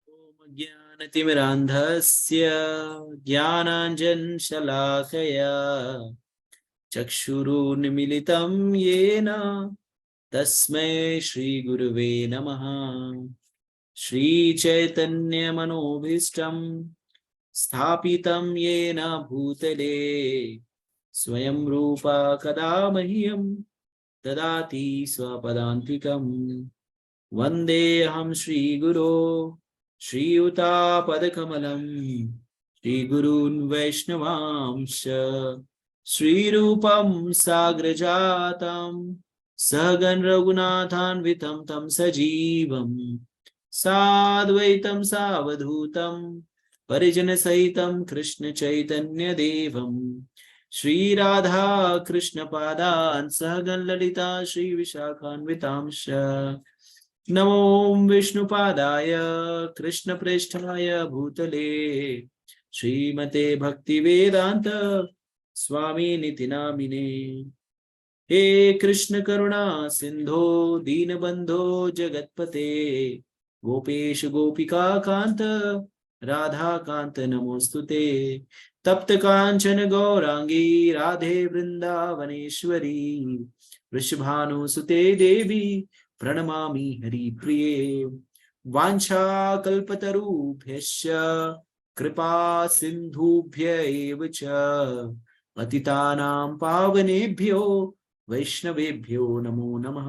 ॐ ज्ञानतिमिरान्धस्य ज्ञानाञ्जनशलाकया चक्षुरुन्मिलितं येन तस्मै श्रीगुरुवे नमः। श्रीचैतन्यमनोभीष्टं स्थापितं येन भूतले स्वयं रूपा कदा मह्यं ददाति स्वपदान्तिकम्। वन्देऽहं श्रीगुरो श्रीयुतापदकमलं श्रीगुरून् वैष्णवांश्च श्रीरूपं साग्रजातं सहगण रघुनाथान्वितं तं सजीवं साद्वैतं सावधूतं परिजनसहितं कृष्ण चैतन्य देवं श्रीराधा कृष्णपादान् सहगण ललिता श्रीविशाखान्वितांश्च। नमो विष्णुपादाय कृष्णप्रेष्ठाय भूतले श्रीमते भक्तिवेदांत स्वामिनिति नामिने। हे कृष्ण करुणा सिंधो दीनबंधो जगत्पते गोपेश गोपिका कांत राधा कांत नमोस्तुते। तप्त कांचन गौरांगी राधे वृंदावनेश्वरी वृषभानुसुते देवी प्रणमामि हरिप्रिये। वाञ्छाकल्पतरुभ्यश्च कृपा सिन्धुभ्य एव च पतितानां पावनेभ्यो वैष्णवेभ्यो नमो नमः।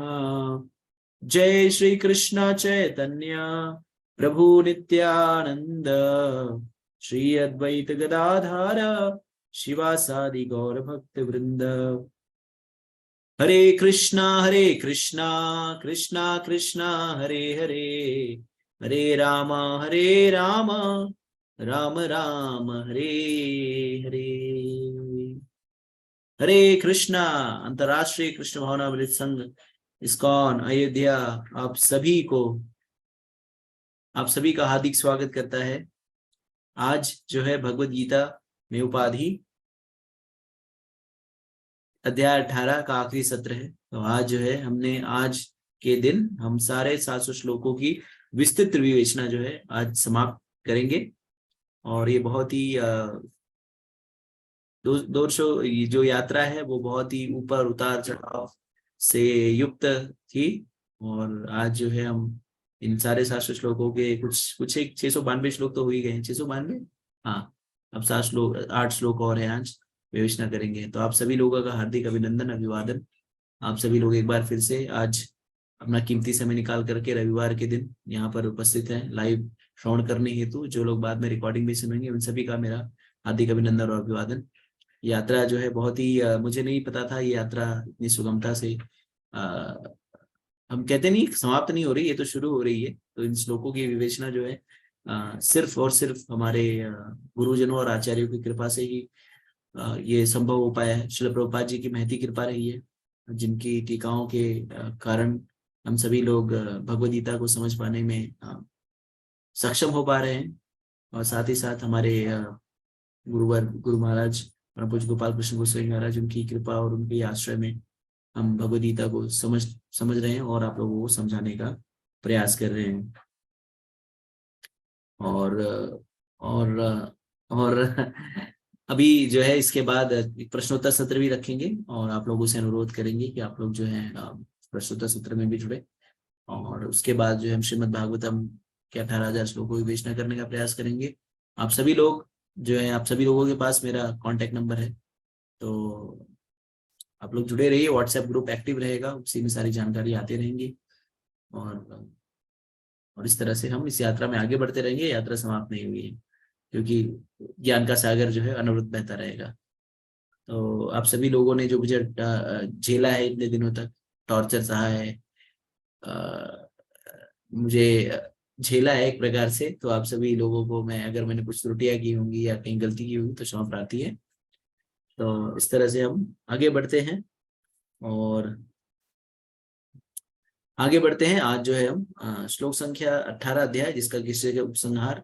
जय श्री कृष्ण चैतन्य प्रभु नित्यानंद श्री अद्वैत गदाधर शिवासादि गौर भक्त वृंद। हरे कृष्णा कृष्णा कृष्णा हरे हरे हरे राम राम राम हरे हरे। हरे कृष्णा अंतर्राष्ट्रीय कृष्ण भावनामृत संघ इस्कॉन अयोध्या आप सभी का हार्दिक स्वागत करता है। आज जो है भगवद गीता में उपाधि अध्याय 18 का आखिरी सत्र है। तो आज जो है आज के दिन हम सारे 700 श्लोकों की विस्तृत विवेचना जो है आज समाप्त करेंगे। और ये बहुत ही जो यात्रा है वो बहुत ही ऊपर उतार चढ़ाव से युक्त थी। और आज जो है हम इन सारे 700 श्लोकों के कुछ एक 692 श्लोक तो हो ही गए हैं। 692, हाँ, अब 8 श्लोक और हैं आज विवेचना करेंगे। तो आप सभी लोगों का हार्दिक अभिनंदन अभिवादन। आप सभी लोग एक बार फिर से आज अपना कीमती समय निकाल करके रविवार के दिन यहाँ पर उपस्थित हैं लाइव श्रवण करने हेतु। जो लोग बाद में रिकॉर्डिंग भी सुनेंगे उन सभी का मेरा हार्दिक अभिनंदन और अभिवादन। यात्रा जो है बहुत ही मुझे नहीं पता था ये यात्रा इतनी सुगमता से हम कहते नहीं समाप्त नहीं हो रही, ये तो शुरू हो रही है। तो इन श्लोकों की विवेचना जो है सिर्फ और सिर्फ हमारे गुरुजनों और आचार्यों की कृपा से ही ये संभव हो पाया है। श्रील प्रभुपाद जी की महती कृपा रही है, जिनकी टीकाओं के कारण हम सभी लोग भगवद गीता को समझ पाने में सक्षम हो पा रहे हैं। और साथ ही साथ हमारे गुरु महाराज परम पूज्य गोपाल कृष्ण गोस्वामी महाराज, उनकी कृपा और उनके आश्रय में हम भगवद गीता को समझ रहे हैं और आप लोगों को समझाने का प्रयास कर रहे हैं। और अभी जो है इसके बाद प्रश्नोत्तर सत्र भी रखेंगे और आप लोगों से अनुरोध करेंगे कि आप लोग जो है प्रश्नोत्तर सत्र में भी जुड़े। और उसके बाद जो है हम श्रीमद् भागवतम के 18,000 श्लोकों की विवेचना करने का प्रयास करेंगे। आप सभी लोगों के पास मेरा कांटेक्ट नंबर है, तो आप लोग जुड़े रहिए। व्हाट्सएप ग्रुप एक्टिव रहेगा, उसी में सारी जानकारी आती रहेंगी और इस तरह से हम इस यात्रा में आगे बढ़ते रहेंगे। यात्रा समाप्त नहीं हुई है, क्योंकि ज्ञान का सागर जो है अनवरत बहता रहेगा। तो आप सभी लोगों ने जो मुझे झेला है इतने दिनों तक, टॉर्चर सहा है, मुझे झेला है एक प्रकार से, तो आप सभी लोगों को अगर मैंने कुछ त्रुटियां की होंगी या कहीं गलती की होगी तो क्षमा प्रार्थी है। तो इस तरह से हम आगे बढ़ते हैं आज जो है हम श्लोक संख्या 18 अध्याय, जिसका शीर्षक है उपसंहार,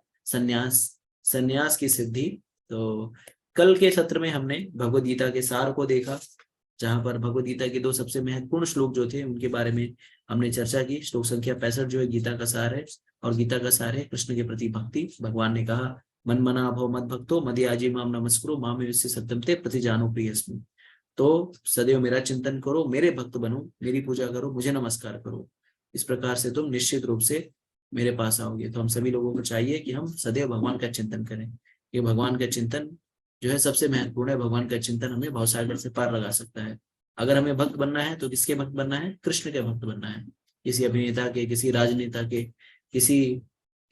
संन्यास की सिद्धि। तो कल के सत्र में हमने भगवद गीता के सार को देखा, जहां पर भगवद गीता के 2 सबसे महत्वपूर्ण श्लोक जो थे उनके बारे में हमने चर्चा की। श्लोक संख्या 65 जो है गीता का सार है, और गीता का सार है कृष्ण के प्रति भक्ति। भगवान ने कहा मन मना भव मद भक्तो मदयाजी माम नमस्कुरु मामे विश्य सत्यम ते प्रतिजानो प्रियस्मि। तो सदैव मेरा चिंतन करो, मेरे भक्त बनो, मेरी पूजा करो, मुझे नमस्कार करो, इस प्रकार से तुम निश्चित रूप से मेरे पास आओगे। तो हम सभी लोगों को चाहिए कि हम सदैव भगवान का चिंतन करें। ये भगवान का चिंतन जो है सबसे महत्वपूर्ण है। भगवान का चिंतन हमें भवसागर से पार लगा सकता है। अगर हमें भक्त बनना है तो किसके भक्त बनना है? कृष्ण के भक्त बनना है। किसी अभिनेता के, किसी राजनेता के, किसी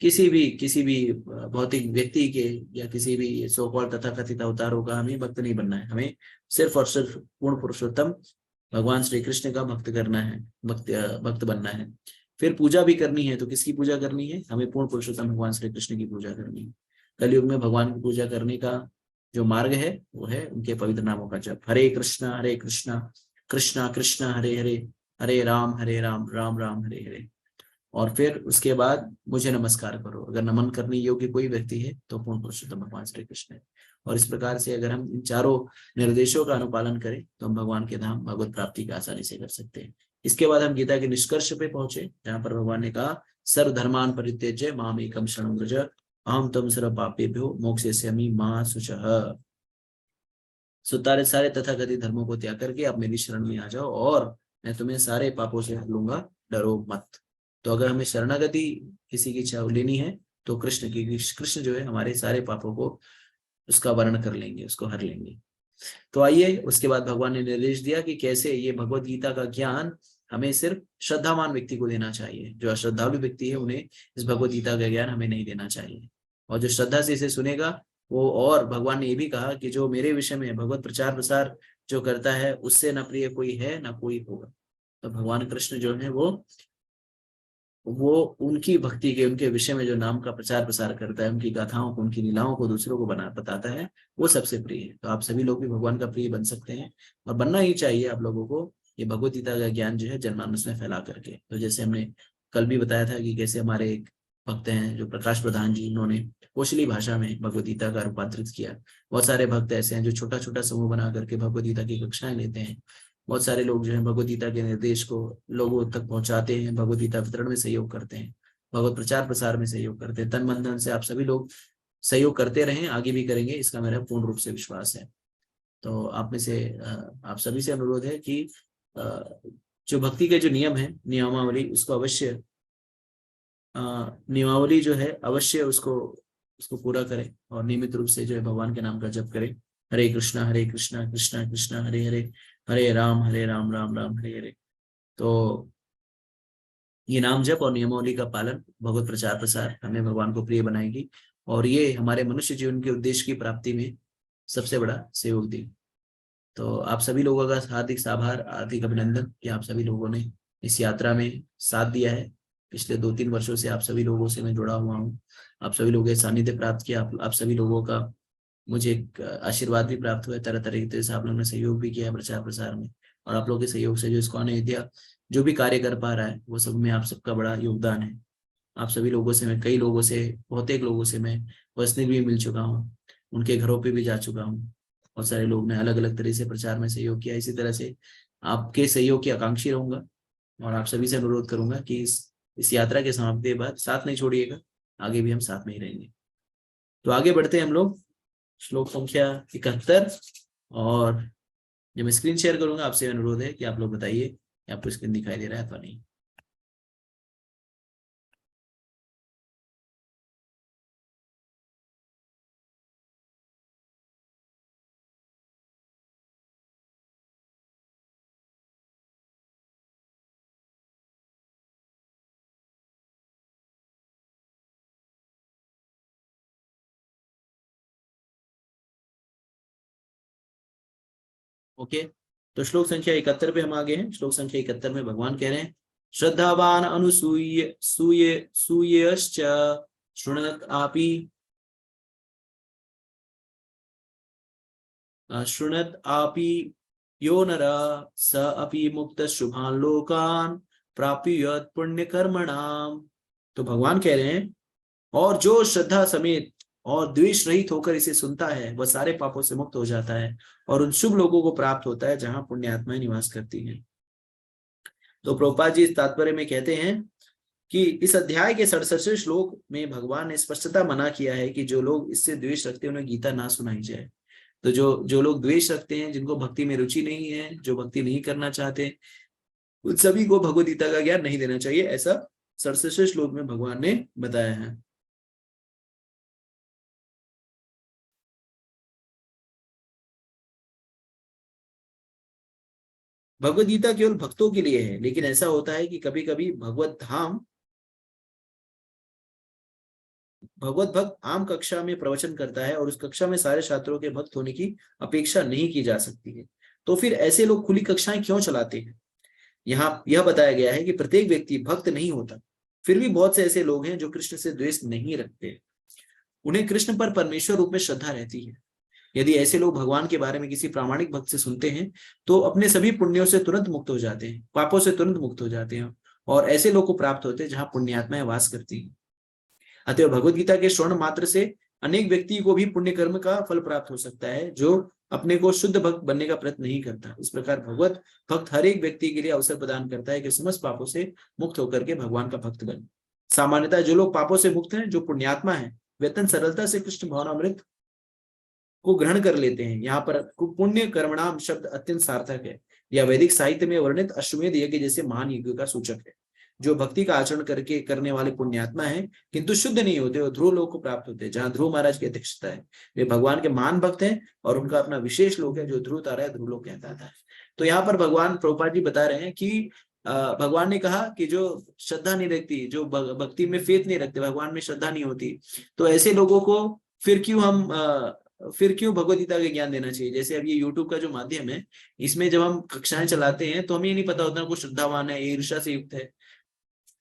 किसी भी भौतिक व्यक्ति के, या किसी भी सो कॉल्ड तथाकथित अवतारों का हमें भक्त नहीं बनना है। हमें सिर्फ और सिर्फ पूर्ण पुरुषोत्तम भगवान श्री कृष्ण का भक्त करना है, भक्त बनना है। फिर पूजा भी करनी है, तो किसकी पूजा करनी है? हमें पूर्ण पुरुषोत्तम भगवान श्री कृष्ण की पूजा करनी है। कलयुग में भगवान की पूजा करने का जो मार्ग है वो है उनके पवित्र नामों का जप। हरे कृष्णा कृष्णा कृष्णा हरे हरे, हरे राम राम राम हरे हरे। और फिर उसके बाद मुझे नमस्कार करो। अगर नमन करने योग्य कोई व्यक्ति है तो पूर्ण पुरुषोत्तम भगवान श्री कृष्ण है। और इस प्रकार से अगर हम इन चारों निर्देशों का अनुपालन करें तो हम भगवान के धाम भगवत प्राप्ति का आसानी से कर सकते हैं। इसके बाद हम गीता के निष्कर्ष पे पहुंचे, जहां पर भगवान ने कहा सर्वधर्मान परित्यज्य माम एकम शरणं व्रज अहम त्वं सर्व पापेभ्यो मोक्षयिष्यामि मा शुचः। सारे सारे तथाकथित धर्मों को त्याग करके आप मेरी शरण में आ जाओ और मैं तुम्हें सारे पापों से हर लूंगा, डरो मत। तो अगर हमें शरणागति किसी की लेनी है तो कृष्ण जो है हमारे सारे पापों को उसका वर्ण कर लेंगे, उसको हर लेंगे। तो आइए उसके बाद भगवान ने निर्देश दिया कि कैसे ये भगवत गीता का ज्ञान हमें सिर्फ श्रद्धावान व्यक्ति को देना चाहिए। जो अश्रद्धालु व्यक्ति है उन्हें इस भगवत गीता का ज्ञान हमें नहीं देना चाहिए। और जो श्रद्धा से इसे सुनेगा वो, और भगवान ने ये भी कहा कि जो मेरे विषय में भगवत प्रचार प्रसार जो करता है उससे न प्रिय कोई है न कोई होगा। तो भगवान कृष्ण जो है वो उनकी भक्ति के, उनके विषय में जो नाम का प्रचार प्रसार करता है, उनकी गाथाओं को, उनकी लीलाओं को दूसरों को बताता है, वो सबसे प्रिय है। तो आप सभी लोग भी भगवान का प्रिय बन सकते हैं, और बनना ही चाहिए आप लोगों को। ये भगवत गीता का ज्ञान जो है जनमानस में फैला करके। तो जैसे हमने कल भी बताया था कि कैसे हमारे एक भक्त हैं जो प्रकाश प्रधान जी, उन्होंने कोशली भाषा में भगवत गीता का रूपांतरित किया। बहुत सारे भक्त ऐसे हैं जो छोटा छोटा समूह बना करके भगवत गीता की कक्षाएं लेते हैं। बहुत सारे लोग जो है भगवत गीता के निर्देश को लोगों तक पहुंचाते हैं, भगवत गीता वितरण में सहयोग करते हैं, भगवत प्रचार प्रसार में सहयोग करते हैं। तन मन धन से आप सभी लोग सहयोग करते रहें, आगे भी करेंगे, इसका मेरा पूर्ण रूप से विश्वास है। तो आप में से आप सभी से अनुरोध है कि जो भक्ति के जो नियम है, नियमावली, उसको अवश्य नियमावली जो है अवश्य उसको पूरा करें, और नियमित रूप से जो है भगवान के नाम का जप करें। हरे कृष्णा कृष्णा कृष्णा हरे हरे, हरे राम राम राम हरे हरे। तो ये नाम जप और नियमावली का पालन, भगवत प्रचार प्रसार हमें भगवान को प्रिय बनाएगी, और ये हमारे मनुष्य जीवन के उद्देश्य की प्राप्ति में सबसे बड़ा सहयोग देगी। तो आप सभी लोगों का हार्दिक आभार, हार्दिक अभिनंदन कि आप सभी लोगों ने इस यात्रा में साथ दिया है। पिछले 2-3 वर्षों से आप सभी लोगों से मैं जुड़ा हुआ हूँ, आप सभी लोगों के सानिध्य प्राप्त किया, आप सभी लोगों का मुझे एक आशीर्वाद भी प्राप्त हुआ है। तरह तरह से आप लोगों ने सहयोग भी किया है प्रचार प्रसार में, और आप लोगों के सहयोग से जो ISKCON अयोध्या जो भी कार्य कर पा रहा है वो सब में आप सबका बड़ा योगदान है। आप सभी लोगों से मैं, कई लोगों से, बहुतेक लोगों से मैं पर्सनली भी मिल चुका हूँ, उनके घरों पे भी जा चुका हूँ। बहुत सारे लोग ने अलग अलग तरह से प्रचार में सहयोग किया। इसी तरह से आपके सहयोग की आकांक्षी रहूंगा, और आप सभी से अनुरोध करूंगा कि इस यात्रा के समाप्ति के बाद साथ नहीं छोड़िएगा, आगे भी हम साथ में ही रहेंगे। तो आगे बढ़ते हैं हम लोग श्लोक संख्या 71। और जब मैं स्क्रीन शेयर करूंगा आपसे अनुरोध है कि आप लोग बताइए कि आपको स्क्रीन दिखाई दे रहा है अथवा नहीं। ओके, तो श्लोक संख्या 71 पे हम आगे हैं। श्लोक संख्या 71 में भगवान कह रहे हैं श्रद्धावान अनुसूय सूय सूयश्च शृणत आपि यो नर स अपि मुक्त शुभान लोकान प्राप्युयत पुण्य कर्मणाम। तो भगवान कह रहे हैं और जो श्रद्धा समेत और द्वेष रहित होकर इसे सुनता है वह सारे पापों से मुक्त हो जाता है और उन शुभ लोगों को प्राप्त होता है जहां पुण्य आत्माएं निवास करती हैं। तो प्रभुपाद जी इस तात्पर्य में कहते हैं कि इस अध्याय के 67वें श्लोक में भगवान ने स्पष्टता मना किया है कि जो लोग इससे द्वेष रखते हैं उन्हें गीता ना सुनाई जाए। तो जो जो लोग द्वेष रखते हैं, जिनको भक्ति में रुचि नहीं है, जो भक्ति नहीं करना चाहते, उन सभी को भगवद गीता का ज्ञान नहीं देना चाहिए, ऐसा 67वें श्लोक में भगवान ने बताया है। भगवद गीता केवल भक्तों के लिए है, लेकिन ऐसा होता है कि कभी कभी भगवत भक्त आम कक्षा में प्रवचन करता है और उस कक्षा में सारे छात्रों के भक्त होने की अपेक्षा नहीं की जा सकती है। तो फिर ऐसे लोग खुली कक्षाएं क्यों चलाते हैं? यहाँ यह बताया गया है कि प्रत्येक व्यक्ति भक्त नहीं होता, फिर भी बहुत से ऐसे लोग हैं जो कृष्ण से द्वेष नहीं रखते, उन्हें कृष्ण पर परमेश्वर रूप में श्रद्धा रहती है। यदि ऐसे लोग भगवान के बारे में किसी प्रामाणिक भक्त से सुनते हैं तो अपने सभी पुण्यों से तुरंत मुक्त हो जाते हैं, पापों से तुरंत मुक्त हो जाते हैं, और ऐसे लोग को प्राप्त होते हैं जहां पुण्यात्माएं वास करती हैं। अतः भगवत गीता के श्रवण मात्र से अनेक व्यक्ति को भी पुण्य कर्म का फल प्राप्त हो सकता है जो अपने को शुद्ध भक्त बनने का प्रयत्न नहीं करता। इस प्रकार भगवत भक्त हर एक व्यक्ति के लिए अवसर प्रदान करता है कि समस्त पापों से मुक्त होकर के भगवान का भक्त बने। सामान्यतः जो लोग पापों से मुक्त हैं, जो पुण्यात्मा है, वे अत्यंत सरलता से कृष्ण भावनामृत को ग्रहण कर लेते हैं। यहाँ पर पुण्य कर्मणाम शब्द अत्यंत सार्थक है। यह वैदिक साहित्य में वर्णित अश्वमेध यज्ञ जैसे महान यज्ञ का सूचक है। जो भक्ति का आचरण करके करने वाले पुण्यात्मा है किंतु शुद्ध नहीं होते, और ध्रुव लोक को प्राप्त होते हैं जहाँ ध्रुव महाराज की अध्यक्षता है। वे भगवान के महान भक्त हैं और उनका अपना विशेष लोक है जो ध्रुव तारा है, ध्रुव लोक कहता है। तो यहाँ पर भगवान प्रभुपाद जी बता रहे हैं कि भगवान ने कहा कि जो श्रद्धा नहीं रखती, जो भक्ति में फेथ नहीं रखते, भगवान में श्रद्धा नहीं होती, तो ऐसे लोगों को फिर क्यों भगवद गीता का ज्ञान देना चाहिए। जैसे अब ये यूट्यूब का जो माध्यम है, इसमें जब हम कक्षाएं चलाते हैं तो हमें ये नहीं पता होता कुछ श्रद्धावान है, ईर्ष्या से युक्त है,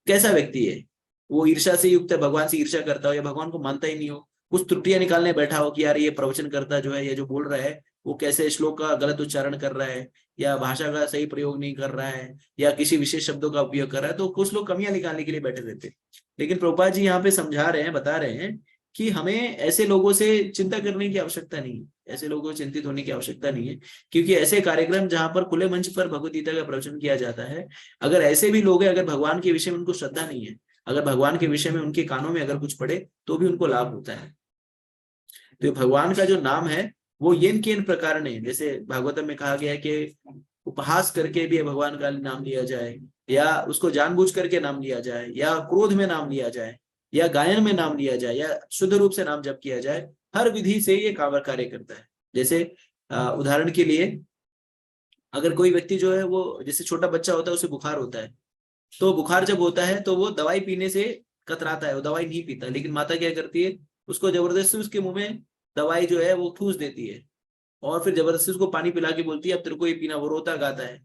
कैसा व्यक्ति है, वो ईर्ष्या से युक्त है, भगवान से ईर्ष्या करता हो या भगवान को मानता ही नहीं हो, कुछ त्रुटियां निकालने बैठा हो कि यार ये प्रवचन करता जो है, ये जो बोल रहा है वो कैसे श्लोक का गलत उच्चारण कर रहा है, या भाषा का सही प्रयोग नहीं कर रहा है, या किसी विशेष शब्दों का उपयोग कर रहा है, तो कुछ लोग कमियां निकालने के लिए बैठे रहते हैं। लेकिन प्रभुपाद जी यहाँ पे समझा रहे हैं, बता रहे हैं कि हमें ऐसे लोगों से चिंता करने की आवश्यकता नहीं है, ऐसे लोगों को चिंतित होने की आवश्यकता नहीं है, क्योंकि ऐसे कार्यक्रम जहां पर खुले मंच पर भगवद गीता का प्रवचन किया जाता है, अगर ऐसे भी लोग हैं, अगर भगवान के विषय में उनको श्रद्धा नहीं है, अगर भगवान के विषय में उनके कानों में अगर कुछ पड़े तो भी उनको लाभ होता है। तो भगवान का जो नाम है वो येन केन प्रकार ने, जैसे भागवतम में कहा गया है कि उपहास करके भी भगवान का नाम लिया जाए, या उसको जानबूझ करके नाम लिया जाए, या क्रोध में नाम लिया जाए, या गायन में नाम लिया जाए, या शुद्ध रूप से नाम जप किया जाए, हर विधि से ये कार्य करता है। जैसे उदाहरण के लिए अगर कोई व्यक्ति जो है वो, जैसे छोटा बच्चा होता है उसे बुखार होता है, तो बुखार जब होता है तो वो दवाई पीने से कतराता है, वो दवाई नहीं पीता, लेकिन माता क्या करती है, उसको जबरदस्ती उसके मुंह में दवाई जो है वो ठूस देती है, और फिर जबरदस्ती उसको पानी पिला के बोलती है अब तेरे को ये पीना, वो रोता गाता है,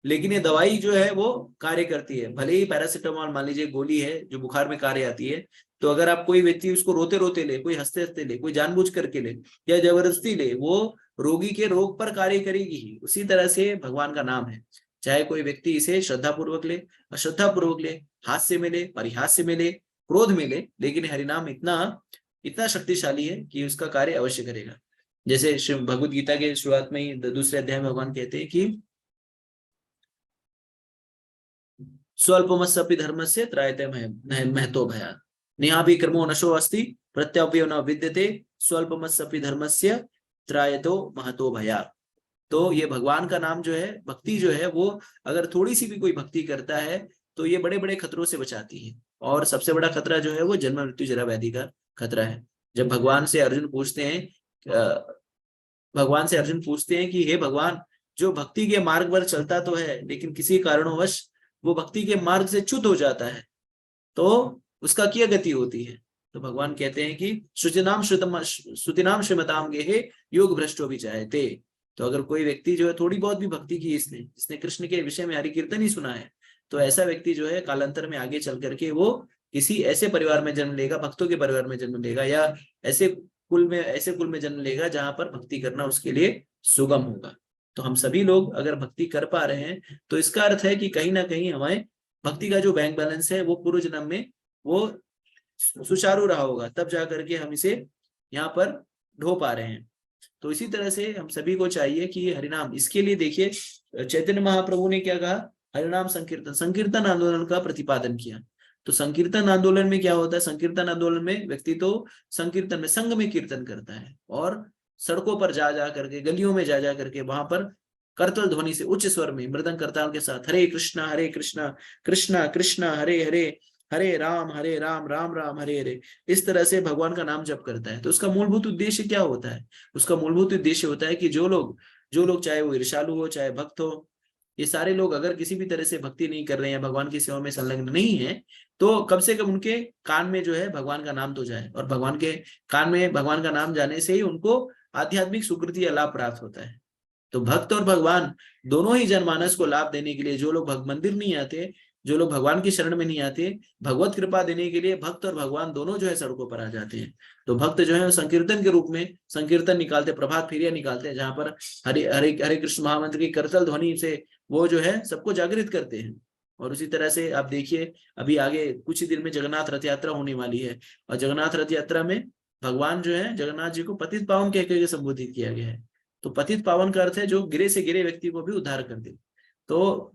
लेकिन ये दवाई जो है वो कार्य करती है। भले ही पैरासिटामोल मान लीजिए गोली है जो बुखार में कार्य आती है, तो अगर आप कोई व्यक्ति उसको रोते रोते ले, कोई हंसते हंसते ले, कोई जानबूझ करके ले या जबरदस्ती ले, वो रोगी के रोग पर कार्य करेगी ही। उसी तरह से भगवान का नाम है, चाहे कोई व्यक्ति इसे श्रद्धा पूर्वक ले, अश्रद्धा पूर्वक ले, हास्य में ले, परिहास्य में ले, क्रोध में ले, लेकिन हरिनाम इतना इतना शक्तिशाली है कि उसका कार्य अवश्य करेगा। जैसे भगवद गीता के शुरुआत में ही दूसरे अध्याय में भगवान कहते हैं कि स्वल्पमस्यापि धर्मस्य त्रायते महतो भयात् नेहापि क्रमो नशो अस्ति प्रत्यव्यो न विद्यते स्वल्पमस्यापि धर्मस्य त्रायतो महतो भयात्। तो ये भगवान का नाम जो है, भक्ति जो है, वो अगर थोड़ी सी भी कोई भक्ति करता है तो ये बड़े बड़े खतरों से बचाती है। और सबसे बड़ा खतरा जो है वो जन्म मृत्यु जरा व्याधि का खतरा है। जब भगवान से अर्जुन पूछते हैं कि हे भगवान, जो भक्ति के मार्ग पर चलता तो है लेकिन किसी कारणवश वो भक्ति के मार्ग से च्युत हो जाता है, तो उसका क्या गति होती है? तो भगवान कहते हैं कि श्रुतिनाम श्रीमताम गेहे योग भ्रष्टो भी चाहते। तो अगर कोई व्यक्ति जो है थोड़ी बहुत भी भक्ति की, जिसने कृष्ण के विषय में हरि कीर्तन ही सुना है, तो ऐसा व्यक्ति जो है कालांतर में आगे चल करके वो किसी ऐसे परिवार में जन्म लेगा, भक्तों के परिवार में जन्म लेगा, या ऐसे कुल में जन्म लेगा जहां पर भक्ति करना उसके लिए सुगम होगा। तो हम सभी लोग अगर भक्ति कर पा रहे हैं तो इसका अर्थ है कि कहीं ना कहीं हमारे भक्ति का जो बैंक बैलेंस है वो पूर्व जन्म में वो सुचारू रहा होगा, तब जा करके हम इसे यहाँ पर ढो पा रहे हैं। तो इसी तरह से हम सभी को चाहिए कि हरिनाम, इसके लिए देखिए चैतन्य महाप्रभु ने क्या कहा हरिनाम संकीर्तन, संकीर्तन आंदोलन का प्रतिपादन किया। तो संकीर्तन आंदोलन में क्या होता है, संकीर्तन आंदोलन में व्यक्ति तो संकीर्तन में संघ में कीर्तन करता है और सड़कों पर जा जा करके, गलियों में जा जा करके वहां पर करतल ध्वनि से उच्च स्वर में मृदंग करताल के साथ हरे कृष्णा कृष्णा कृष्णा हरे हरे, हरे राम राम राम हरे हरे, इस तरह से भगवान का नाम जप करता है। तो उसका मूलभूत उद्देश्य क्या होता है, उसका मूलभूत उद्देश्य होता है कि जो लोग चाहे वो ईर्ष्यालु हो चाहे भक्त हो, ये सारे लोग अगर किसी भी तरह से भक्ति नहीं कर रहे हैं, भगवान की सेवा में संलग्न नहीं है, तो कम से कम उनके कान में जो है भगवान का नाम तो जाए, और भगवान के कान में भगवान का नाम जाने से ही उनको आध्यात्मिक सुकृति या लाभ प्राप्त होता है। तो भक्त और भगवान दोनों ही जनमानस को लाभ देने के लिए, जो लोग मंदिर नहीं आते, जो लोग भगवान की शरण में नहीं आते, भगवत कृपा देने के लिए भक्त और भगवान दोनों जो है सड़कों पर आ जाते हैं। तो भक्त जो है संकीर्तन के रूप में संकीर्तन निकालते, प्रभात फेरियां निकालते हैं, जहां पर हरे हरे हरे कृष्ण महामंत्र की करतल ध्वनि से वो जो है सबको जागृत करते हैं। और उसी तरह से आप देखिए, अभी आगे कुछ ही दिन में जगन्नाथ रथ यात्रा होने वाली है, और जगन्नाथ रथ यात्रा में भगवान जो है जगन्नाथ जी को पतित पावन कह करके संबोधित किया गया है। तो पतित पावन का अर्थ है जो गिरे से गिरे व्यक्ति को भी उद्धार कर दे। तो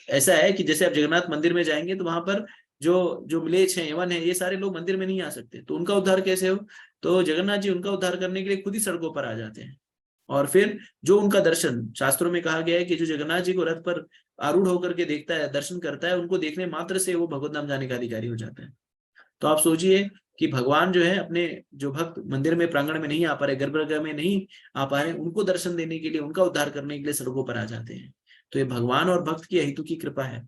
ऐसा है कि जैसे आप जगन्नाथ मंदिर में जाएंगे तो वहां पर जो जो म्लेच्छ है, यवन है, ये सारे लोग मंदिर में नहीं आ सकते, तो उनका उद्धार कैसे हो, तो जगन्नाथ जी उनका उद्धार करने के लिए खुद ही सड़कों पर आ जाते हैं। और फिर जो उनका दर्शन, शास्त्रों में कहा गया है कि जो जगन्नाथ जी को रथ पर आरूढ़ होकर के देखता है, दर्शन करता है, उनको देखने मात्र से वो भगवत धाम जाने का अधिकारी हो जाता है। तो आप सोचिए कि भगवान जो है अपने जो भक्त मंदिर में प्रांगण में नहीं आ पा रहे, गर्भगृह में नहीं आ पा रहे, उनको दर्शन देने के लिए, उनका उद्धार करने के लिए सड़कों पर आ जाते हैं। तो ये भगवान और भक्त की अहितु की कृपा है।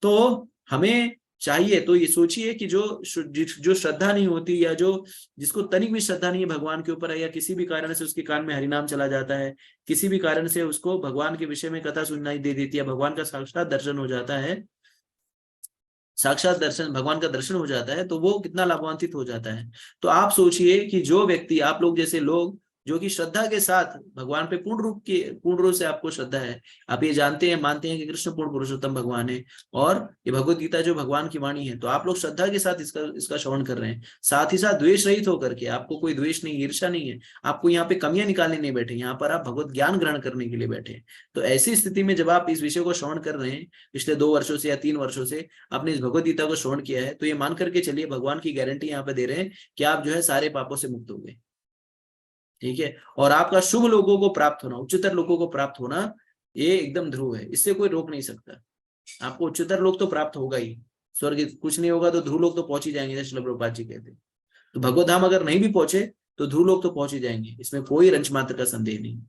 तो हमें चाहिए, तो ये सोचिए कि जो श्रद्धा नहीं होती, या जो जिसको तनिक भी श्रद्धा नहीं है भगवान के ऊपर है, या किसी भी कारण से उसके कान में हरिनाम चला जाता है, किसी भी कारण से उसको भगवान के विषय में कथा सुननाई दे देती है, भगवान का साक्षात दर्शन हो जाता है, साक्षात दर्शन, भगवान का दर्शन हो जाता है, तो वो कितना लाभान्वित हो जाता है। तो आप सोचिए कि जो व्यक्ति, आप लोग जैसे लोग जो कि श्रद्धा के साथ भगवान पे पूर्ण रूप से आपको श्रद्धा है, आप ये जानते हैं, मानते हैं कि कृष्ण पूर्ण पुरुषोत्तम भगवान है, और ये भगवत गीता जो भगवान की वाणी है, तो आप लोग श्रद्धा के साथ इसका श्रवण कर रहे हैं, साथ ही साथ द्वेष रहित होकर के, आपको कोई द्वेष नहीं, ईर्ष्या नहीं है, आपको यहाँ पे कमियां निकालने नहीं बैठे, यहाँ पर आप भगवत ज्ञान ग्रहण करने के लिए बैठे। तो ऐसी स्थिति में जब आप इस विषय को श्रवण कर रहे हैं, पिछले 2 वर्षों से या 3 वर्षों से आपने इस भगवत गीता को श्रवण किया है, तो ये मान करके चलिए, भगवान की गारंटी यहाँ पे दे रहे हैं कि आप जो है सारे पापों से मुक्त हो गए। ठीक है, और आपका शुभ लोगों को प्राप्त होना, उच्चतर लोगों को प्राप्त होना, ये एकदम ध्रुव है, इससे कोई रोक नहीं सकता। आपको उच्चतर लोग तो प्राप्त होगा ही, स्वर्ग कुछ नहीं होगा तो ध्रुव लोग तो पहुंच ही जाएंगे, जैसे श्रील प्रभुपाद जी कहते हैं। तो भगवत धाम अगर नहीं भी पहुंचे तो ध्रुव लोग तो पहुंच ही जाएंगे, इसमें कोई रंच मात्र का संदेह नहीं।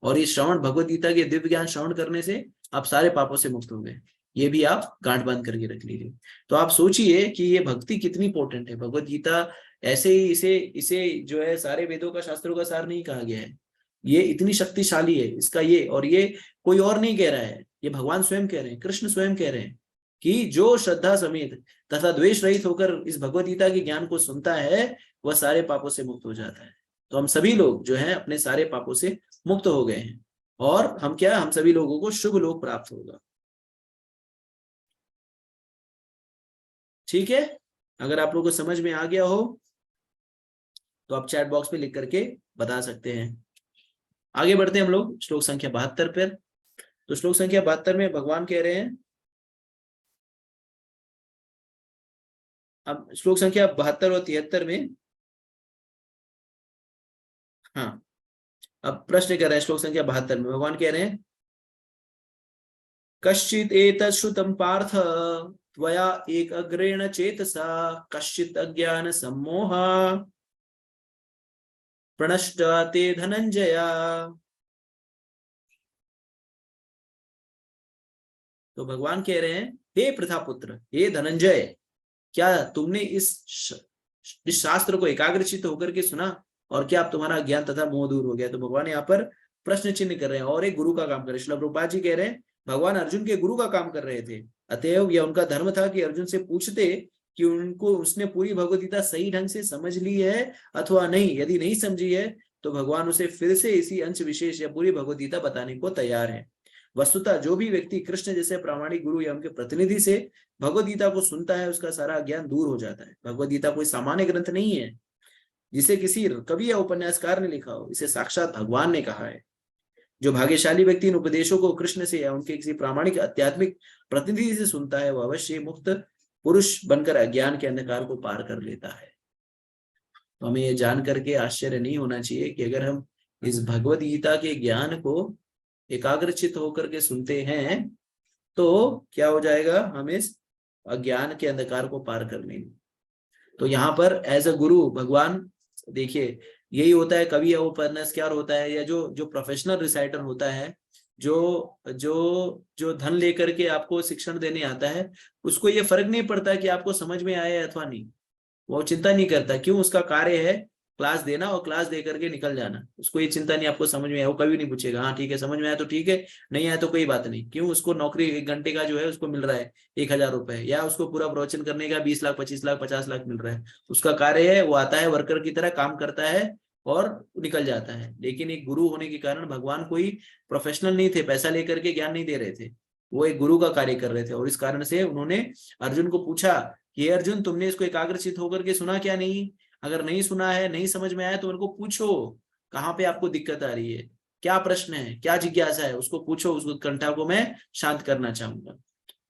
और ये श्रवण, भगवत गीता के दिव्य ज्ञान श्रवण करने से आप सारे पापों से मुक्त हो गए, ये भी आप गांठ बांध करके रख लीजिए। तो आप सोचिए कि ये भक्ति कितनी इंपॉर्टेंट है। भगवत गीता ऐसे ही इसे जो है सारे वेदों का, शास्त्रों का सार नहीं कहा गया है, ये इतनी शक्तिशाली है इसका ये, और ये कोई और नहीं कह रहा है, ये भगवान स्वयं कह रहे हैं, कृष्ण स्वयं कह रहे हैं कि जो श्रद्धा समेत तथा द्वेष रहित होकर इस भगवत गीता के ज्ञान को सुनता है, वह सारे पापों से मुक्त हो जाता है। तो हम सभी लोग जो है अपने सारे पापों से मुक्त हो गए हैं, और हम सभी लोगों को शुभ लोक प्राप्त होगा। ठीक है, अगर आप लोगों को समझ में आ गया हो तो आप चैट बॉक्स में लिख करके बता सकते हैं। आगे बढ़ते हैं हम लोग श्लोक संख्या 72 पर। तो श्लोक संख्या 72 में भगवान कह रहे हैं, अब श्लोक संख्या 72 और 73 में, हाँ, अब प्रश्न कर रहे हैं श्लोक संख्या 72 में, भगवान कह रहे हैं, कश्चित एतत् श्रुतं पार्थ त्वया एक अग्रेण चेतसा कश्चित अज्ञान सम्मोह प्रणष्ट ते धनंजया। तो भगवान कह रहे हैं, हे प्रथापुत्र, हे धनंजय, क्या तुमने इस शास्त्र को एकाग्रचित होकर के सुना, और क्या आप तुम्हारा ज्ञान तथा मोह दूर हो गया। तो भगवान यहाँ पर प्रश्न चिन्ह कर रहे हैं और एक गुरु का काम कर रहे हैं। श्रील प्रभुपाद जी कह रहे हैं, भगवान अर्जुन के गुरु का काम कर रहे थे, अतएव यह उनका धर्म था कि अर्जुन से पूछते कि उसने पूरी भगवद्गीता सही ढंग से समझ ली है अथवा नहीं। यदि नहीं समझी है तो भगवान उसे फिर से इसी अंश विशेष या पूरी भगवद्गीता बताने को तैयार है। वस्तुतः जो भी व्यक्ति कृष्ण जैसे प्रामाणिक गुरु या उनके प्रतिनिधि से भगवद्गीता को सुनता है, उसका सारा ज्ञान दूर हो जाता है। भगवद्गीता कोई सामान्य ग्रंथ नहीं है जिसे किसी कवि या उपन्यासकार ने लिखा हो, इसे साक्षात भगवान ने कहा है। जो भाग्यशाली व्यक्ति इन उपदेशों को कृष्ण से या उनके किसी प्रामाणिक आध्यात्मिक प्रतिनिधि से सुनता है वो अवश्य मुक्त पुरुष बनकर अज्ञान के अंधकार को पार कर लेता है। तो हमें ये जान करके आश्चर्य नहीं होना चाहिए कि अगर हम इस भगवद गीता के ज्ञान को एकाग्रचित होकर के सुनते हैं तो क्या हो जाएगा, हम इस अज्ञान के अंधकार को पार कर लेंगे। तो यहाँ पर एज अ गुरु भगवान, देखिए यही होता है, कवि या उपन्यासकार होता है या जो जो प्रोफेशनल रिसाइटर होता है, जो जो जो धन लेकर के आपको शिक्षण देने आता है, उसको ये फर्क नहीं पड़ता कि आपको समझ में आया अथवा नहीं, वो चिंता नहीं करता। क्यों? उसका कार्य है क्लास देना और क्लास दे करके निकल जाना। उसको ये चिंता नहीं आपको समझ में आया, वो कभी नहीं पूछेगा हाँ ठीक है समझ में आया तो ठीक है, नहीं आया तो कोई बात नहीं। क्यों? उसको नौकरी 1 घंटे का जो है उसको मिल रहा है 1000 रुपए, या उसको पूरा प्रवचन करने का 20 लाख 25 लाख 50 लाख मिल रहा है। उसका कार्य है, वो आता है वर्कर की तरह काम करता है और निकल जाता है। लेकिन एक गुरु होने के कारण भगवान कोई प्रोफेशनल नहीं थे, पैसा लेकर के ज्ञान नहीं दे रहे थे, वो एक गुरु का कार्य कर रहे थे। और इस कारण से उन्होंने अर्जुन को पूछा कि अर्जुन तुमने इसको एकाग्रचित होकर के सुना क्या नहीं? अगर नहीं सुना है, नहीं समझ में आया तो उनको पूछो कहाँ पे आपको दिक्कत आ रही है, क्या प्रश्न है, क्या जिज्ञासा है, उसको पूछो, उस उत्कंठा को मैं शांत करना चाहूंगा।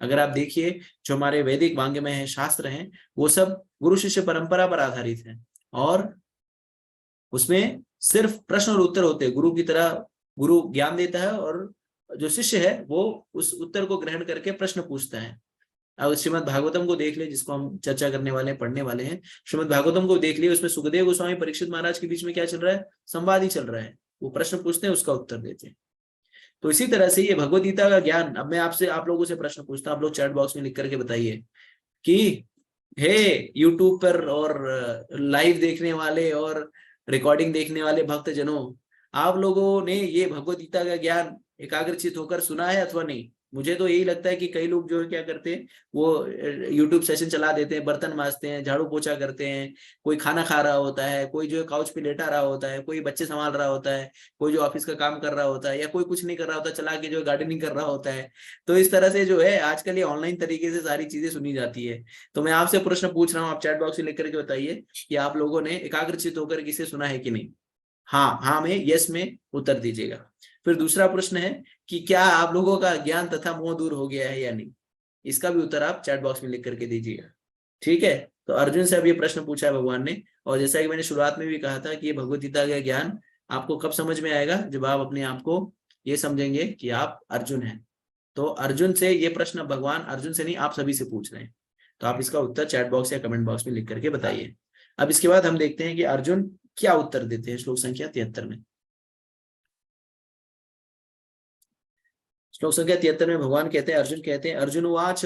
अगर आप देखिए जो हमारे वैदिक वांग्मय है, शास्त्र हैं, वो सब गुरु शिष्य परंपरा पर आधारित है और उसमें सिर्फ प्रश्न और उत्तर होते हैं। गुरु की तरह गुरु ज्ञान देता है और जो शिष्य है वो उस उत्तर को ग्रहण करके प्रश्न पूछता है। अब श्रीमद् भागवतम को देख ले, जिसको हम चर्चा करने वाले हैं, पढ़ने वाले हैं, श्रीमद् भागवतम को देख लिए, उसमें सुखदेव गोस्वामी परीक्षित महाराज के बीच में क्या चल रहा है? संवाद ही चल रहा है। वो प्रश्न पूछते हैं, उसका उत्तर देते हैं। तो इसी तरह से ये भगवद गीता का ज्ञान, अब मैं आपसे, आप लोगों से प्रश्न पूछता हूँ, आप लोग चैट बॉक्स में लिख करके बताइए कि हे यूट्यूब पर और लाइव देखने वाले और रिकॉर्डिंग देखने वाले भक्त जनों, आप लोगों ने ये भगवद गीता का ज्ञान एकाग्रचित होकर सुना है अथवा नहीं? मुझे तो यही लगता है कि कई लोग जो है क्या करते हैं, वो यूट्यूब सेशन चला देते हैं, बर्तन मांजते हैं, झाड़ू पोछा करते हैं, कोई खाना खा रहा होता है, कोई जो है काउच पे लेटा रहा होता है, कोई बच्चे संभाल रहा होता है, कोई जो ऑफिस का काम कर रहा होता है, या कोई कुछ नहीं कर रहा होता, चला के जो गार्डनिंग कर रहा होता है। तो इस तरह से जो है आजकल ये ऑनलाइन तरीके से सारी चीजें सुनी जाती है। तो मैं आपसे प्रश्न पूछ रहा हूँ, आप चैट बॉक्स में लिख करके बताइए कि आप लोगों ने एकाग्रचित होकर किसे सुना है कि नहीं? हाँ में, यस में उत्तर दीजिएगा। फिर दूसरा प्रश्न है कि क्या आप लोगों का ज्ञान तथा मोह दूर हो गया है या नहीं? इसका भी उत्तर आप चैट बॉक्स में लिख करके दीजिएगा। ठीक है, तो अर्जुन से अब ये प्रश्न पूछा है भगवान ने, और जैसा कि मैंने शुरुआत में भी कहा था कि ये भगवद गीता का ज्ञान आपको कब समझ में आएगा? जब आप अपने आप को ये समझेंगे कि आप अर्जुन हैं। तो अर्जुन से ये प्रश्न भगवान अर्जुन से नहीं, आप सभी से पूछ रहे हैं। तो आप इसका उत्तर चैट बॉक्स या कमेंट बॉक्स में लिख करके बताइए। अब इसके बाद हम देखते हैं कि अर्जुन क्या उत्तर देते हैं श्लोक संख्या 73 में। श्लोक संख्या 73 में भगवान कहते हैं, अर्जुन कहते हैं, अर्जुन उवाच